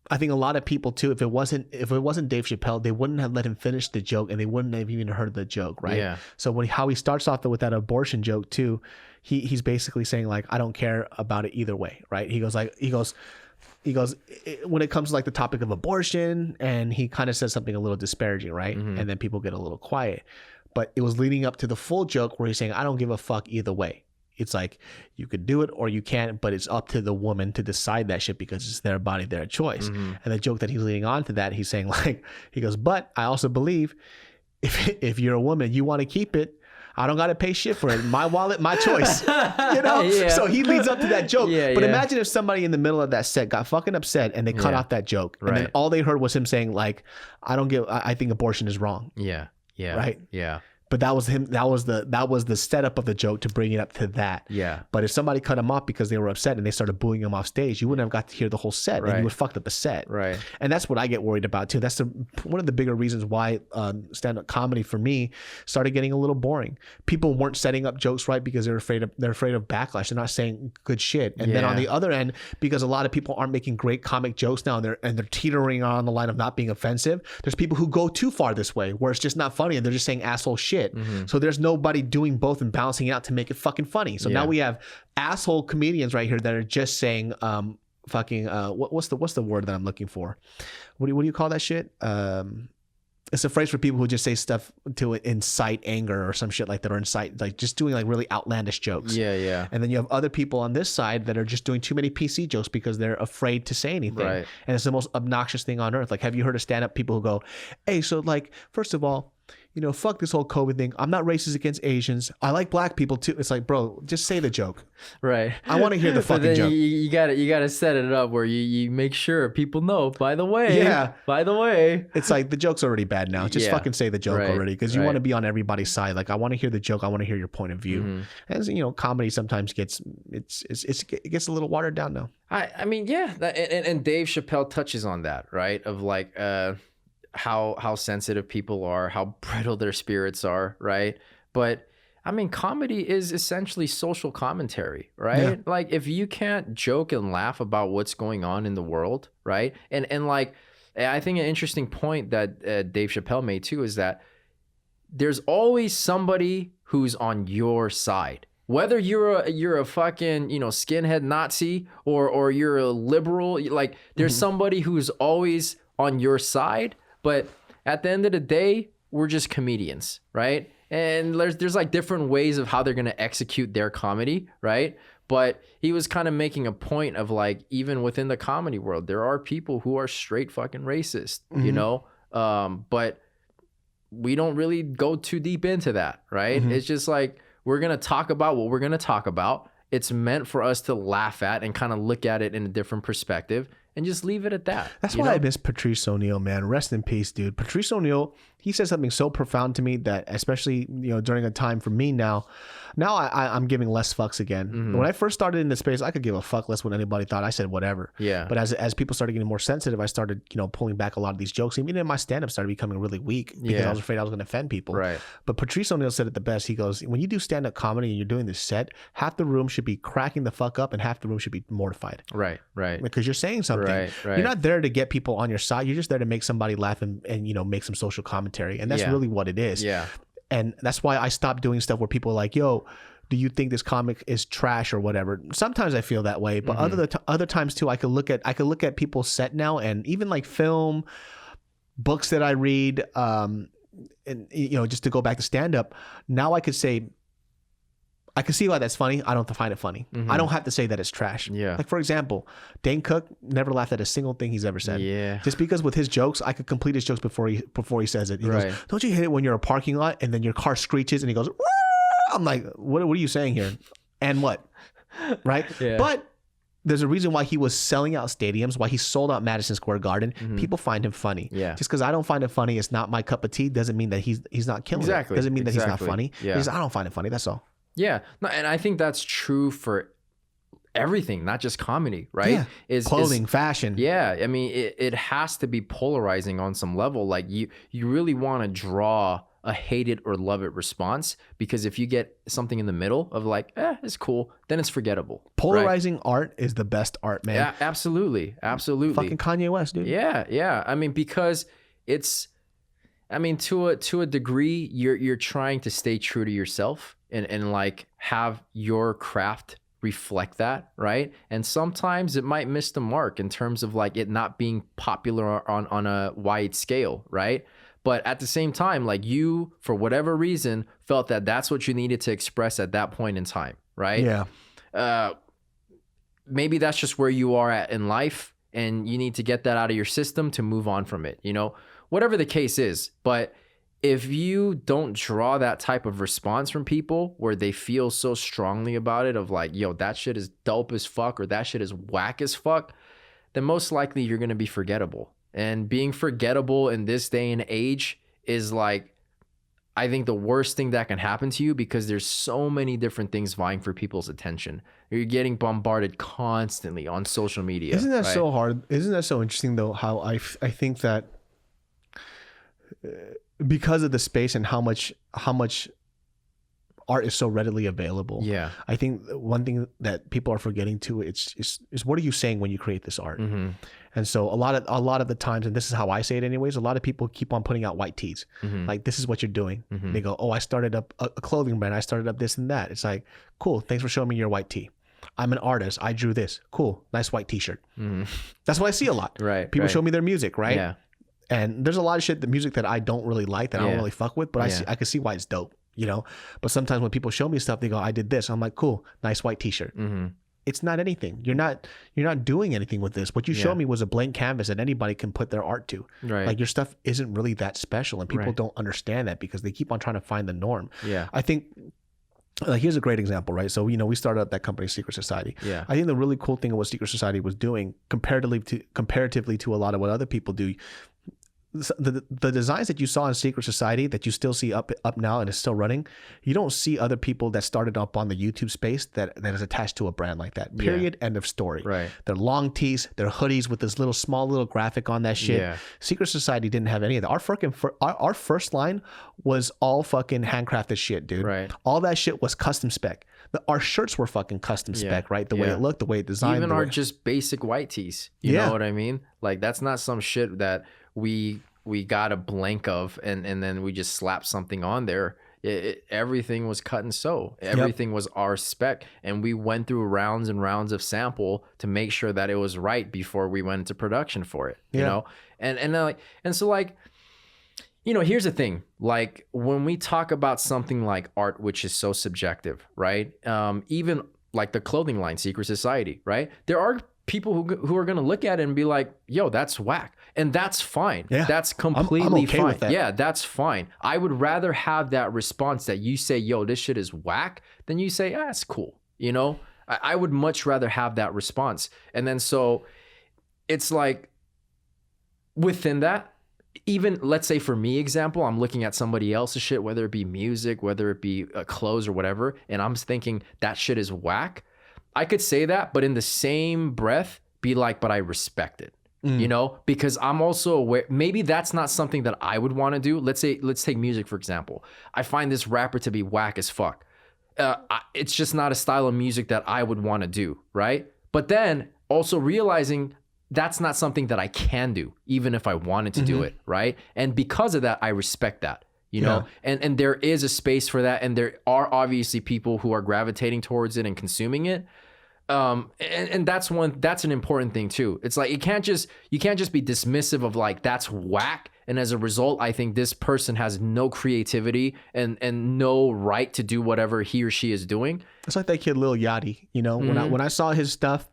I think a lot of people too, if it wasn't Dave Chappelle, they wouldn't have let him finish the joke, and they wouldn't have even heard the joke, right? Yeah. So how he starts off with that abortion joke too, he's basically saying like, I don't care about it either way, right? He goes when it comes to like the topic of abortion, and he kind of says something a little disparaging, right? And then people get a little quiet. But it was leading up to the full joke where he's saying, I don't give a fuck either way. It's like, you could do it or you can't, but it's up to the woman to decide that shit because it's their body, their choice. And the joke that he's leading on to that, he's saying like, he goes, but I also believe if you're a woman, you want to keep it, I don't got to pay shit for it. My wallet, my choice. You know? Yeah. So he leads up to that joke. But imagine if somebody in the middle of that set got fucking upset and they cut off that joke. And then all they heard was him saying like, I think abortion is wrong. Yeah. Yeah. Right. Yeah. But that was him. That was the setup of the joke to bring it up to that. Yeah. But if somebody cut him off because they were upset and they started booing him off stage, you wouldn't have got to hear the whole set, and you would have fucked up the set. Right. And that's what I get worried about too. That's one of the bigger reasons why stand-up comedy for me started getting a little boring. People weren't setting up jokes right because they're afraid of backlash. They're not saying good shit. And then on the other end, because a lot of people aren't making great comic jokes now, and they're teetering on the line of not being offensive. There's people who go too far this way, where it's just not funny, and they're just saying asshole shit. So there's nobody doing both and balancing it out to make it fucking funny. So now we have asshole comedians right here that are just saying what's the word that I'm looking for? What do you call that shit? It's a phrase for people who just say stuff to incite anger or some shit like that, or incite, like just doing like really outlandish jokes. Yeah. And then you have other people on this side that are just doing too many PC jokes because they're afraid to say anything. Right. And it's the most obnoxious thing on earth. Like, have you heard of stand-up people who go, hey, so like, first of all, fuck this whole COVID thing. I'm not racist against Asians. I like black people too. It's like, bro, just say the joke. Right. I want to hear the fucking then joke. You gotta set it up where you make sure people know. By the way. It's like the joke's already bad now. Just fucking say the joke already, because you want to be on everybody's side. Like, I want to hear the joke. I want to hear your point of view. And comedy sometimes it gets a little watered down now. I mean, yeah, and Dave Chappelle touches on that, right? Of like how sensitive people are, how brittle their spirits are, right? But I mean, comedy is essentially social commentary, right? Yeah. Like, if you can't joke and laugh about what's going on in the world, right? And like, I think an interesting point that Dave Chappelle made too is that there's always somebody who's on your side. Whether you're a fucking, skinhead Nazi or you're a liberal, like, there's somebody who's always on your side. But at the end of the day, we're just comedians, right? And there's like different ways of how they're going to execute their comedy, right? But he was kind of making a point of like, even within the comedy world, there are people who are straight fucking racist, but we don't really go too deep into that, right? It's just like, we're going to talk about what we're going to talk about. It's meant for us to laugh at and kind of look at it in a different perspective and just leave it at that. That's why I miss Patrice O'Neal, man. Rest in peace, dude. Patrice O'Neal, he said something so profound to me that, especially, during a time for me now I'm giving less fucks again. When I first started in this space, I could give a fuck less what anybody thought. I said whatever. Yeah. But as people started getting more sensitive, I started, pulling back a lot of these jokes. Even in my stand-up started becoming really weak because I was afraid I was going to offend people. Right. But Patrice O'Neal said it the best. He goes, when you do stand-up comedy and you're doing this set, half the room should be cracking the fuck up and half the room should be mortified. Right. Because you're saying something. Right. You're not there to get people on your side. You're just there to make somebody laugh and make some social commentary. And that's really what it is. Yeah. And that's why I stopped doing stuff where people are like, yo, do you think this comic is trash or whatever? Sometimes I feel that way, but other times too, I could look at people's set now, and even like film, books that I read, and just to go back to stand up. Now I could say, I can see why that's funny. I don't find it funny. I don't have to say that it's trash. Yeah. Like, for example, Dane Cook never laughed at a single thing he's ever said. Yeah. Just because with his jokes, I could complete his jokes before he says it. He goes, don't you hate it when you're in a parking lot and then your car screeches and he goes, Wah! I'm like, what are you saying here? And what? Right? Yeah. But there's a reason why he was selling out stadiums, why he sold out Madison Square Garden. People find him funny. Yeah. Just because I don't find him funny, it's not my cup of tea, doesn't mean that he's not killing it. Doesn't mean that he's not funny. Yeah. I don't find it funny. That's all. Yeah. No, and I think that's true for everything, not just comedy, right? Yeah. Clothing, fashion. Yeah. I mean, it has to be polarizing on some level. Like, you really want to draw a hate it or love it response, because if you get something in the middle of like, it's cool, then it's forgettable. Polarizing art is the best art, man. Yeah, absolutely. Fucking Kanye West, dude. Yeah. I mean, because to a degree, you're trying to stay true to yourself and like have your craft reflect that, right? And sometimes it might miss the mark in terms of like it not being popular on a wide scale, right? But at the same time, like, you, for whatever reason, felt that that's what you needed to express at that point in time, right? Yeah. Maybe that's just where you are at in life, and you need to get that out of your system to move on from it, whatever the case is. But if you don't draw that type of response from people where they feel so strongly about it, of like, yo, that shit is dope as fuck, or that shit is whack as fuck, then most likely you're going to be forgettable. And being forgettable in this day and age is like, I think the worst thing that can happen to you, because there's so many different things vying for people's attention. You're getting bombarded constantly on social media. Isn't that so hard? Isn't that so interesting though? How I think that because of the space and how much art is so readily available. Yeah. I think one thing that people are forgetting too, is what are you saying when you create this art? Mm-hmm. And so a lot of the times, and this is how I say it anyways, a lot of people keep on putting out white tees. Mm-hmm. Like, this is what you're doing. Mm-hmm. They go, oh, I started up a clothing brand. I started up this and that. It's like, cool. Thanks for showing me your white tee. I'm an artist. I drew this. Cool. Nice white t-shirt. Mm-hmm. That's what I see a lot. Right. People show me their music, right? Yeah. And there's a lot of shit, the music that I don't really like, that I don't really fuck with, but I can see why it's dope, you know? But sometimes when people show me stuff, they go, I did this. I'm like, cool, nice white t-shirt. Mm-hmm. It's not anything. You're not doing anything with this. What you showed me was a blank canvas that anybody can put their art to. Right. Like, your stuff isn't really that special, and people don't understand that because they keep on trying to find the norm. Yeah. I think, like, here's a great example, right? So, you know, we started up that company, Secret Society. Yeah. I think the really cool thing of what Secret Society was doing comparatively to a lot of what other people do, the designs that you saw in Secret Society that you still see up now and is still running, you don't see other people that started up on the YouTube space that is attached to a brand like that. Period. End of story. Right. They're long tees, they're hoodies with this small little graphic on that shit. Yeah. Secret Society didn't have any of that. Our first line was all fucking handcrafted shit, dude. Right. All that shit was custom spec. Our shirts were fucking custom spec, right? The way it looked, the way it designed. Even our just basic white tees. You know what I mean? Like, that's not some shit that we got a blank of and then we just slapped something on there. Everything was cut and sew. Everything was our spec, and we went through rounds and rounds of sample to make sure that it was right before we went into production for it. You know, and so like, you know, here's the thing. Like, when we talk about something like art, which is so subjective, right? Even like the clothing line, Secret Society, right? There are people who are going to look at it and be like, yo, that's whack. And that's fine. Yeah. That's completely I'm okay fine. With that. Yeah, that's fine. I would rather have that response that you say, yo, this shit is whack, than you say, that's cool. You know, I would much rather have that response. And then so it's like, within that, even let's say for me, example, I'm looking at somebody else's shit, whether it be music, whether it be clothes or whatever, and I'm thinking that shit is whack. I could say that, but in the same breath, be like, but I respect it, you know, because I'm also aware, maybe that's not something that I would want to do. Let's take music, for example. I find this rapper to be whack as fuck. It's just not a style of music that I would want to do, right? But then also realizing that's not something that I can do, even if I wanted to do it, right? And because of that, I respect that. You know, and there is a space for that, and there are obviously people who are gravitating towards it and consuming it. And that's an important thing too. It's like you can't just be dismissive of like, that's whack, and as a result, I think this person has no creativity and no right to do whatever he or she is doing. It's like that kid Lil Yachty, you know, when I saw his stuff,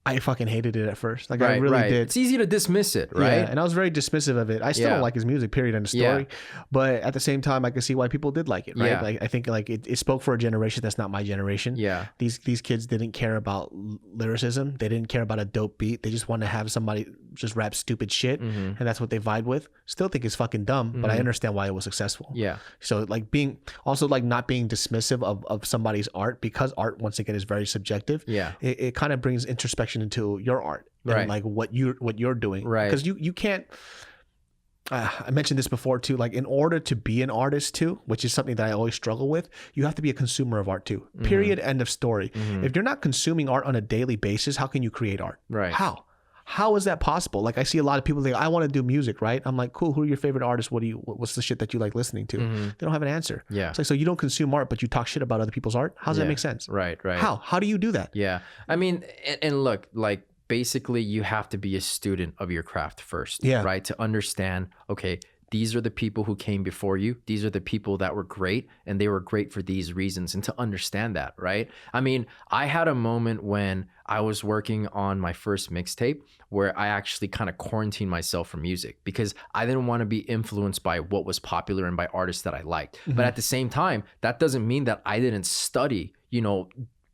I fucking hated it at first. Like, I really did. It's easy to dismiss it, right? Yeah, and I was very dismissive of it. I still don't like his music, period, end of story. But at the same time, I can see why people did like it, right? Yeah. Like, I think like it spoke for a generation that's not my generation. Yeah. These kids didn't care about lyricism. They didn't care about a dope beat. They just wanted to have somebody just rap stupid shit, and that's what they vibe with. Still think it's fucking dumb, but I understand why it was successful. Yeah. So like not being dismissive of somebody's art, because art, once again, is very subjective. Yeah. It kind of brings introspection into your art and like what you're doing, right? Because you can't I mentioned this before too, like, in order to be an artist too, which is something that I always struggle with, you have to be a consumer of art too, period. End of story. If you're not consuming art on a daily basis, how can you create art? How is that possible? Like, I see a lot of people think, I want to do music, right? I'm like, cool, who are your favorite artists? What's the shit that you like listening to? They don't have an answer. It's like, so you don't consume art, but you talk shit about other people's art? How does that make sense? Right. How do you do that? Yeah. I mean, and look, like, basically you have to be a student of your craft first, right? To understand, okay, these are the people who came before you. These are the people that were great, and they were great for these reasons, and to understand that, right? I mean, I had a moment when I was working on my first mixtape where I actually kind of quarantined myself from music because I didn't want to be influenced by what was popular and by artists that I liked. But at the same time, that doesn't mean that I didn't study,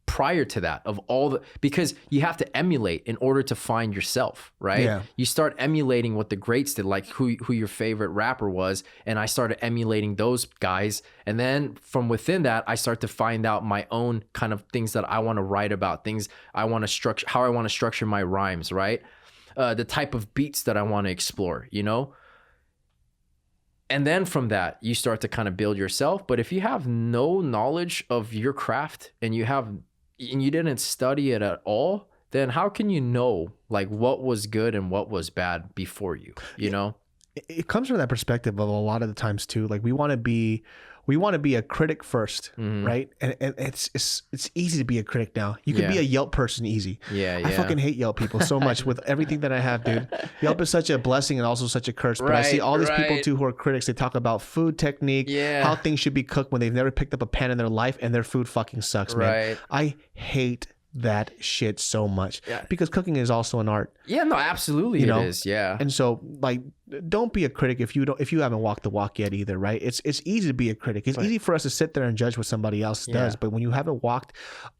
prior to that of all the, because you have to emulate in order to find yourself, right? Yeah. You start emulating what the greats did, like who your favorite rapper was, and I started emulating those guys, and then from within that I start to find out my own kind of things that I want to write about, things I want to structure, how I want to structure my rhymes, right? The type of beats that I want to explore, you know? And then from that, you start to kind of build yourself. But if you have no knowledge of your craft and you didn't study it at all, then how can you know like what was good and what was bad before you know? It comes from that perspective of a lot of the times too. Like we want to be a critic first, right? And it's easy to be a critic now. You can be a Yelp person easy. Yeah. I fucking hate Yelp people so much with everything that I have, dude. Yelp is such a blessing and also such a curse. But I see all these people too who are critics. They talk about food technique, how things should be cooked when they've never picked up a pan in their life and their food fucking sucks, man. I hate that shit so much because cooking is also an art. Yeah, no, absolutely, it is. Yeah. And so like, don't be a critic if you haven't walked the walk yet either, right? It's easy to be a critic. It's easy for us to sit there and judge what somebody else does, but when you haven't walked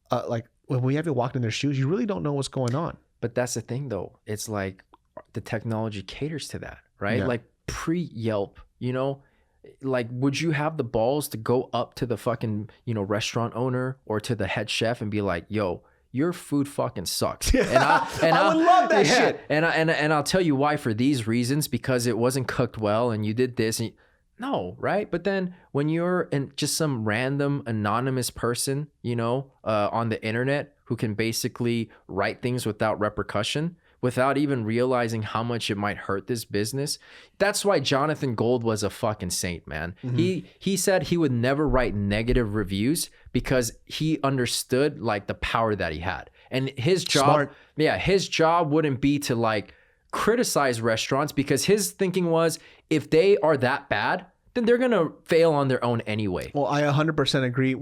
when we haven't walked in their shoes, you really don't know what's going on. But that's the thing though. It's like the technology caters to that, right? Like pre-Yelp, you know, like would you have the balls to go up to the fucking, you know, restaurant owner or to the head chef and be like, yo, your food fucking sucks. And I would love that shit. And I'll tell you why, for these reasons, because it wasn't cooked well and you did this. And no, right? But then when you're just some random anonymous person, you know, on the internet who can basically write things without repercussion, without even realizing how much it might hurt this business. That's why Jonathan Gold was a fucking saint, man. He said he would never write negative reviews because he understood like the power that he had. And his job, his job wouldn't be to like criticize restaurants, because his thinking was if they are that bad, then they're going to fail on their own anyway. Well, I 100% agree.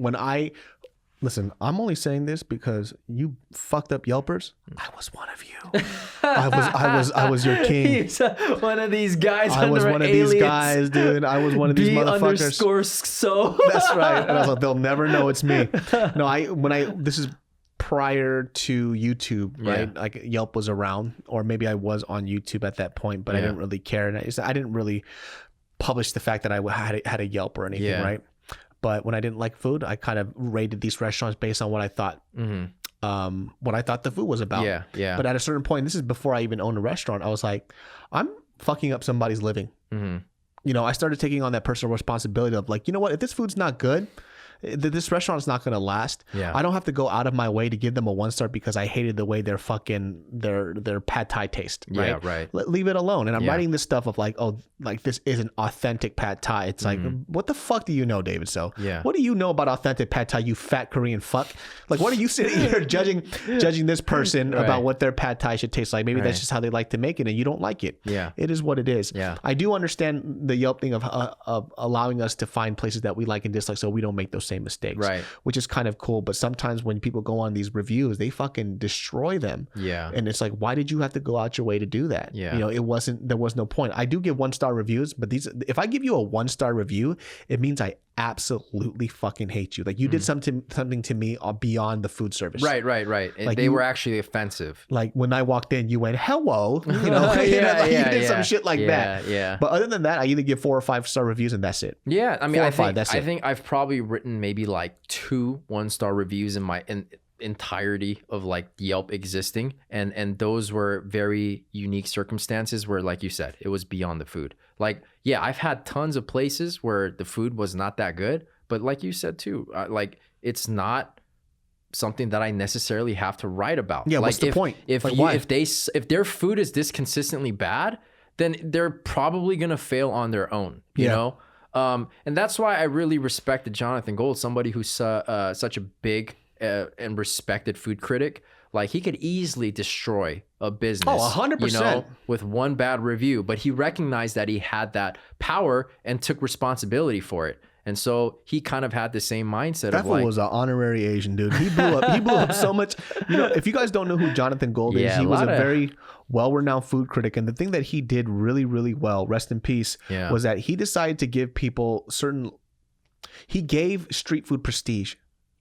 Listen, I'm only saying this because you fucked up Yelpers. I was one of you. I was your king. He's one of these guys. I was one of these guys, dude. I was one of these motherfuckers. _so. That's right. And I was like, they'll never know it's me. No, this is prior to YouTube, right? Like Yelp was around, or maybe I was on YouTube at that point, but I didn't really care. And I didn't really publish the fact that I had a Yelp or anything, right? But when I didn't like food, I kind of rated these restaurants based on what I thought, what I thought the food was about. Yeah. But at a certain point, this is before I even owned a restaurant, I was like, I'm fucking up somebody's living. You know, I started taking on that personal responsibility of like, you know what, if this food's not good, this restaurant is not going to last. I don't have to go out of my way to give them a 1-star because I hated the way their pad thai taste. Right. Leave it alone. And I'm writing this stuff of like, oh, like this is an authentic pad thai. It's like, what the fuck do you know, David? So what do you know about authentic pad thai? You fat Korean fuck. Like, what are you sitting here judging this person about what their pad thai should taste like? Maybe that's just how they like to make it, and you don't like it. It is what it is. I do understand the Yelp thing of allowing us to find places that we like and dislike, so we don't make those same mistakes, which is kind of cool. But sometimes when people go on these reviews, they fucking destroy them, and it's like, why did you have to go out your way to do that? You know, there was no point. I do give 1-star reviews, but if I give you a 1-star review, it means I absolutely fucking hate you. Like you did something to me beyond the food service. Right. Like they were actually offensive. Like when I walked in, you went, hello, you know, you did some shit like that. But other than that, I either give 4 or 5-star reviews and that's it. I mean, I think I've probably written maybe like 2 1-star reviews in my entirety of like Yelp existing, and those were very unique circumstances where, like you said, it was beyond the food. Like, I've had tons of places where the food was not that good, but like you said too, like it's not something that I necessarily have to write about. Like, what's the point? If their food is this consistently bad, then they're probably gonna fail on their own. You know. And that's why I really respected Jonathan Gold, somebody who's such a big and respected food critic. Like he could easily destroy a business, 100%, you know, with one bad review, but he recognized that he had that power and took responsibility for it. And so he kind of had the same mindset. That fool was an honorary Asian dude. He blew up so much. You know, if you guys don't know who Jonathan Gold is, he was a very well-renowned food critic. And the thing that he did really, really well, rest in peace, was that he decided to give people he gave street food prestige.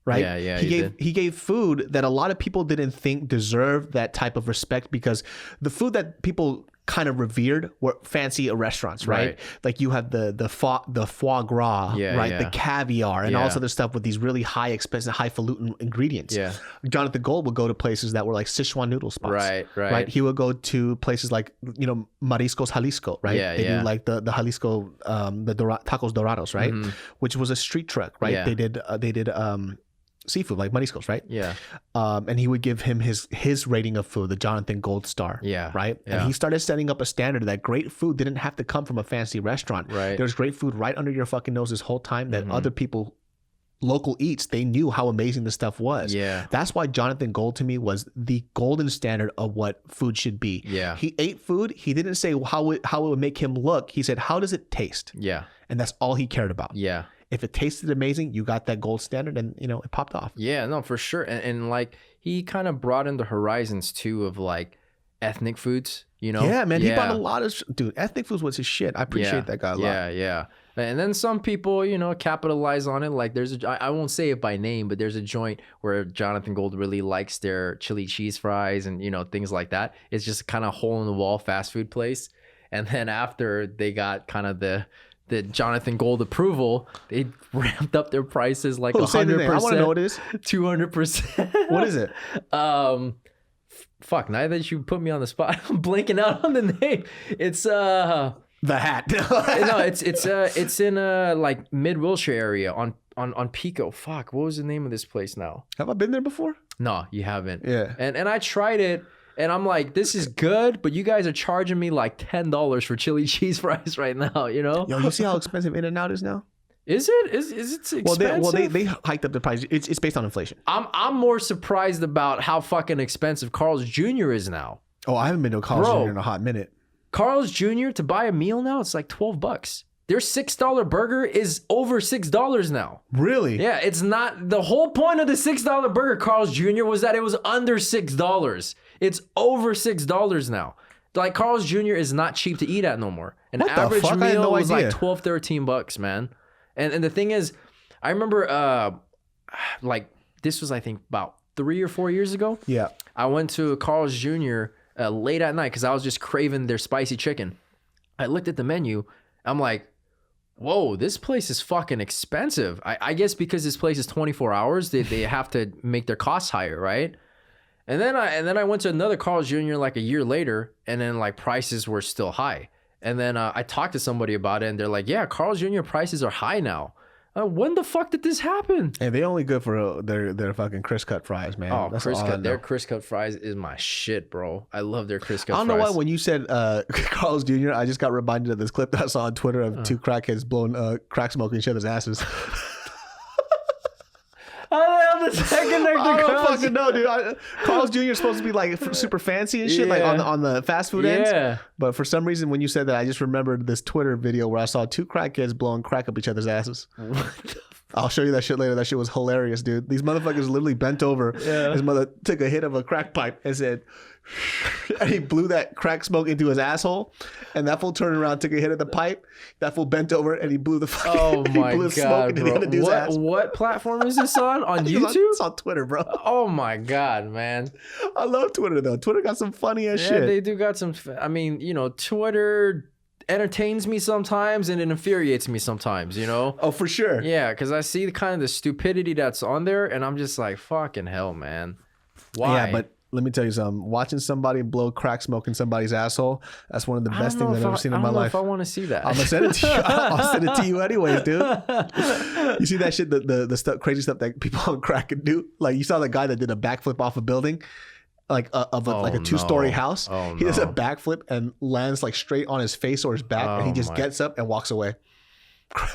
right? Yeah, He gave food that a lot of people didn't think deserved that type of respect, because the food that people kind of revered were fancy restaurants, right? Like you have the foie gras, right? The caviar and all this other stuff with these really high expensive, highfalutin ingredients. Yeah. Jonathan Gold would go to places that were like Sichuan noodle spots. Right. He would go to places like, Mariscos Jalisco, right? They do like the Jalisco, tacos dorados, right? Which was a street truck, right? Yeah. They did seafood, like mariscos, right? Yeah. And he would give him his rating of food, the Jonathan Gold star. Yeah. Right. Yeah. And he started setting up a standard that great food didn't have to come from a fancy restaurant. Right. There's great food right under your fucking nose this whole time that other people, local eats, they knew how amazing the stuff was. Yeah. That's why Jonathan Gold to me was the golden standard of what food should be. Yeah. He ate food. He didn't say how it would make him look. He said, how does it taste? Yeah. And that's all he cared about. Yeah. If it tasted amazing, you got that gold standard, and it popped off. Yeah, no, for sure. And like he kind of broadened the horizons too of like ethnic foods, Yeah, man. He brought a lot of ethnic foods was his shit. I appreciate that guy a lot. Yeah. And then some people, capitalize on it. Like I won't say it by name, but there's a joint where Jonathan Gold really likes their chili cheese fries and, things like that. It's just kind of hole in the wall fast food place. And then after they got kind of the Jonathan Gold approval, they ramped up their prices like 100%. I want to know what it is. 200%. What is it? Fuck, now that you put me on the spot, I'm blanking out on the name. It's the Hat. No, it's in like mid Wilshire area on Pico. Fuck, what was the name of this place now? Have I been there before? No, you haven't. Yeah. And I tried it. And I'm like, this is good, but you guys are charging me like $10 for chili cheese fries right now, Yo, you see how expensive In-N-Out is now? Is it? Is it expensive? They hiked up the price. It's based on inflation. I'm more surprised about how fucking expensive Carl's Jr. is now. Oh, I haven't been to a Carl's Jr. in a hot minute. Carl's Jr. to buy a meal now, it's like $12. Their $6 burger is over $6 now. Really? Yeah, it's not. The whole point of the $6 burger, Carl's Jr., was that it was under $6. It's over $6 now. Like Carl's Jr. is not cheap to eat at no more. An average meal was like $12, $13, man. And the thing is, I remember like this was I think about 3 or 4 years ago. Yeah. I went to Carl's Jr. Late at night because I was just craving their spicy chicken. I looked at the menu. I'm like, whoa, this place is fucking expensive. I guess because this place is 24 hours, they have to make their costs higher, right? And then I went to another Carl's Jr. like a year later, and then like prices were still high. And then I talked to somebody about it, and they're like, yeah, Carl's Jr. prices are high now. When the fuck did this happen? Hey, they only good for their fucking crisp cut fries, man. Oh, that's crisp cut. Their crisp cut fries is my shit, bro. I love their crisp cut fries. I don't know why when you said Carl's Jr., I just got reminded of this clip that I saw on Twitter of two crackheads blowing crack smoke in each other's asses. I the second I don't fucking know, dude. Carl's Jr. is supposed to be like super fancy and shit, like on the fast food ends. But for some reason, when you said that, I just remembered this Twitter video where I saw two crackheads blowing crack up each other's asses. I'll show you that shit later. That shit was hilarious, dude. These motherfuckers literally bent over. Yeah. His mother took a hit of a crack pipe and said, and he blew that crack smoke into his asshole. And that fool turned around, took a hit of the pipe. That fool bent over and he blew the fucking. Oh my he blew god, bro! What platform is this on? On YouTube? It's on Twitter, bro. Oh my god, man! I love Twitter though. Twitter got some funny ass shit. Yeah, they do got some. I mean, Twitter entertains me sometimes and it infuriates me sometimes, Oh, for sure. Yeah, because I see kind of the stupidity that's on there and I'm just like, fucking hell, man. Why? Yeah, but let me tell you something. Watching somebody blow crack smoke in somebody's asshole, that's one of the best things I've ever seen in my life. I don't know if I want to see that. I'm going to send it to you. I'll send it to you anyways, dude. You see that shit, the stuff, crazy stuff that people on crack can do? Like, you saw the guy that did a backflip off a building? Like a two-story house. He does a backflip and lands like straight on his face or his back, and he just gets up and walks away.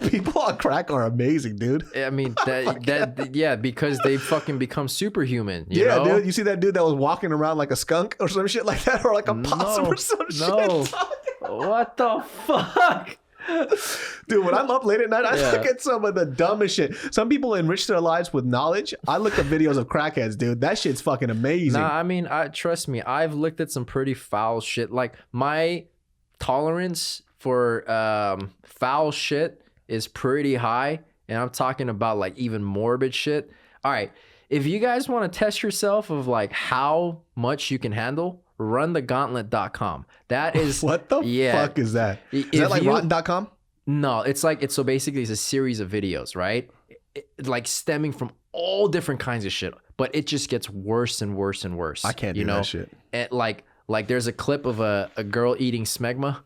People on crack are amazing, dude. I mean, because they fucking become superhuman. You know? Dude. You see that dude that was walking around like a skunk or some shit like that, or like a possum or some shit. What the fuck? Dude, when I'm up late at night, I look at some of the dumbest shit. Some people enrich their lives with knowledge. I look at videos of crackheads, dude. That shit's fucking amazing. Nah, I mean, trust me, I've looked at some pretty foul shit. Like, my tolerance for foul shit is pretty high. And I'm talking about like even morbid shit. All right. If you guys want to test yourself of like how much you can handle, runthegauntlet.com. That is what the fuck is that? Is that like rotten.com? No, it's like so basically it's a series of videos, right? Like stemming from all different kinds of shit, but it just gets worse and worse and worse. I can't do that shit. And like there's a clip of a girl eating smegma.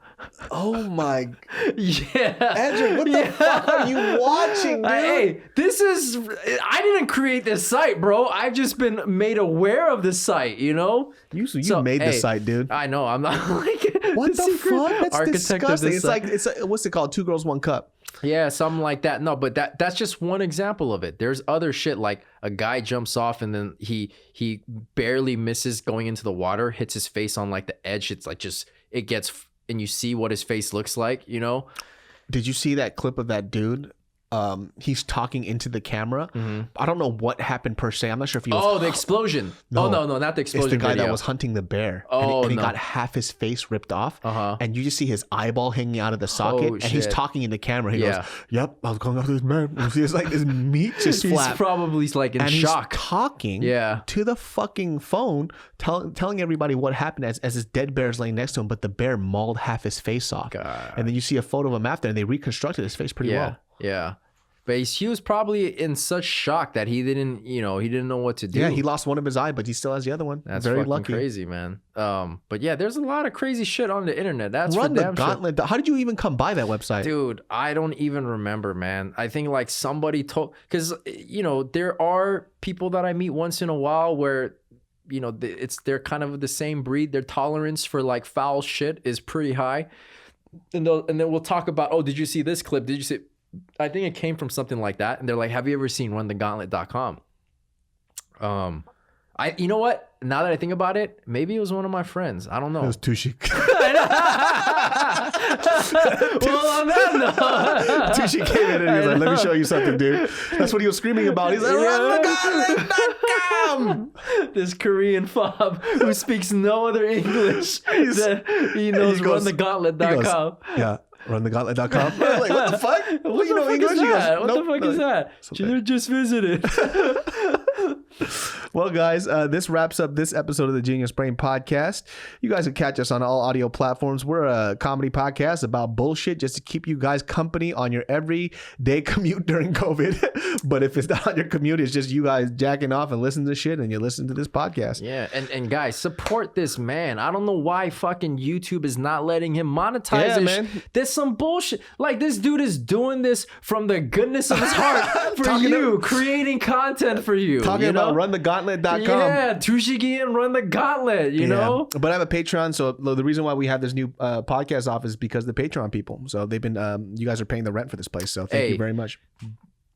Oh my. Yeah. Andrew, what the fuck are you watching, dude? Hey, I didn't create this site, bro. I've just been made aware of this site, you know? You made the site, dude. I know. I'm not like what the fuck? That's disgusting. It's like what's it called? 2 Girls, 1 Cup. Yeah, something like that. No, but that's just one example of it. There's other shit like a guy jumps off and then he barely misses going into the water, hits his face on like the edge. It's like it gets, and you see what his face looks like, you know? Did you see that clip of that dude? He's talking into the camera. Mm-hmm. I don't know what happened per se. I'm not sure if he was... Oh, the explosion. No, not the explosion. It's the guy video. That was hunting the bear. Oh, and he got half his face ripped off. Uh-huh. And you just see his eyeball hanging out of the socket. And he's talking in the camera. He goes, yep, I was going after this man. It's like his meat just flat. He's probably like in shock. He's talking to the fucking phone, telling everybody what happened as his dead bear is laying next to him, but the bear mauled half his face off. God. And then you see a photo of him after, and they reconstructed his face pretty well. Yeah. But he was probably in such shock that he didn't know what to do. Yeah, he lost one of his eye, but he still has the other one. That's very fucking lucky. Crazy, man. But yeah, there's a lot of crazy shit on the internet. That's Run the Gauntlet. How did you even come by that website? Dude, I don't even remember, man. I think like somebody told, because there are people that I meet once in a while where they're kind of the same breed. Their tolerance for like foul shit is pretty high, and then we'll talk about, oh, did you see this clip? Did you see? I think it came from something like that, and they're like, have you ever seen runthegauntlet.com? You know what? Now that I think about it, maybe it was one of my friends. I don't know. It was Dooshik. Well, on that note, Dooshik came in and he was like, let me show you something, dude. That's what he was screaming about. He's like, runthegauntlet.com. This Korean fob who speaks no other English. He knows runthegauntlet.com. Yeah. Runthegauntlet.com. Like, what the fuck? What the fuck English? Is that? What the fuck is that? You just visited. Well, guys, this wraps up this episode of the Genius Brain Podcast. You guys can catch us on all audio platforms. We're a comedy podcast about bullshit just to keep you guys company on your everyday commute during COVID. But if it's not on your commute, it's just you guys jacking off and listening to shit, and you listen to this podcast. Yeah, and guys, support this man. I don't know why fucking YouTube is not letting him monetize this. Man. There's some bullshit. Like, this dude is doing this from the goodness of his heart for you, creating content for you. Talking about runthegauntlet.com. Yeah, Dooshik and Run the Gauntlet, you know? But I have a Patreon, so the reason why we have this new podcast off is because of the Patreon people. So they've been, you guys are paying the rent for this place, so thank you very much.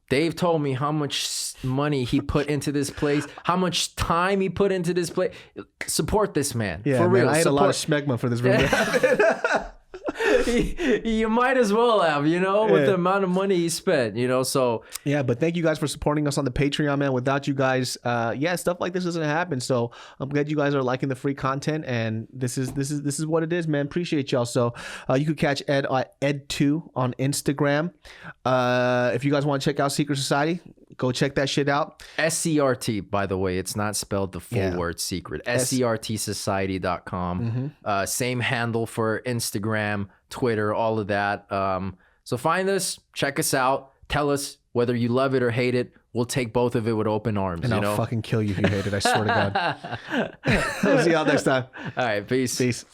Dave told me how much money he put into this place, how much time he put into this place. Support this man. Yeah, for real. I had a lot of smegma for this room. You might as well have, with the amount of money he spent, so. Yeah, but thank you guys for supporting us on the Patreon, man. Without you guys, stuff like this doesn't happen. So I'm glad you guys are liking the free content, and this is what it is, man. Appreciate y'all. So you could catch Ed at Ed2 on Instagram. If you guys want to check out Secret Society, go check that shit out. SCRT, by the way, it's not spelled the full word secret. SCRTsociety.com. Mm-hmm. Same handle for Instagram, Twitter, all of that. So find us, check us out, tell us whether you love it or hate it. We'll take both of it with open arms. And I'll fucking kill you if you hate it. I swear to God. We'll see y'all next time. All right, peace. Peace.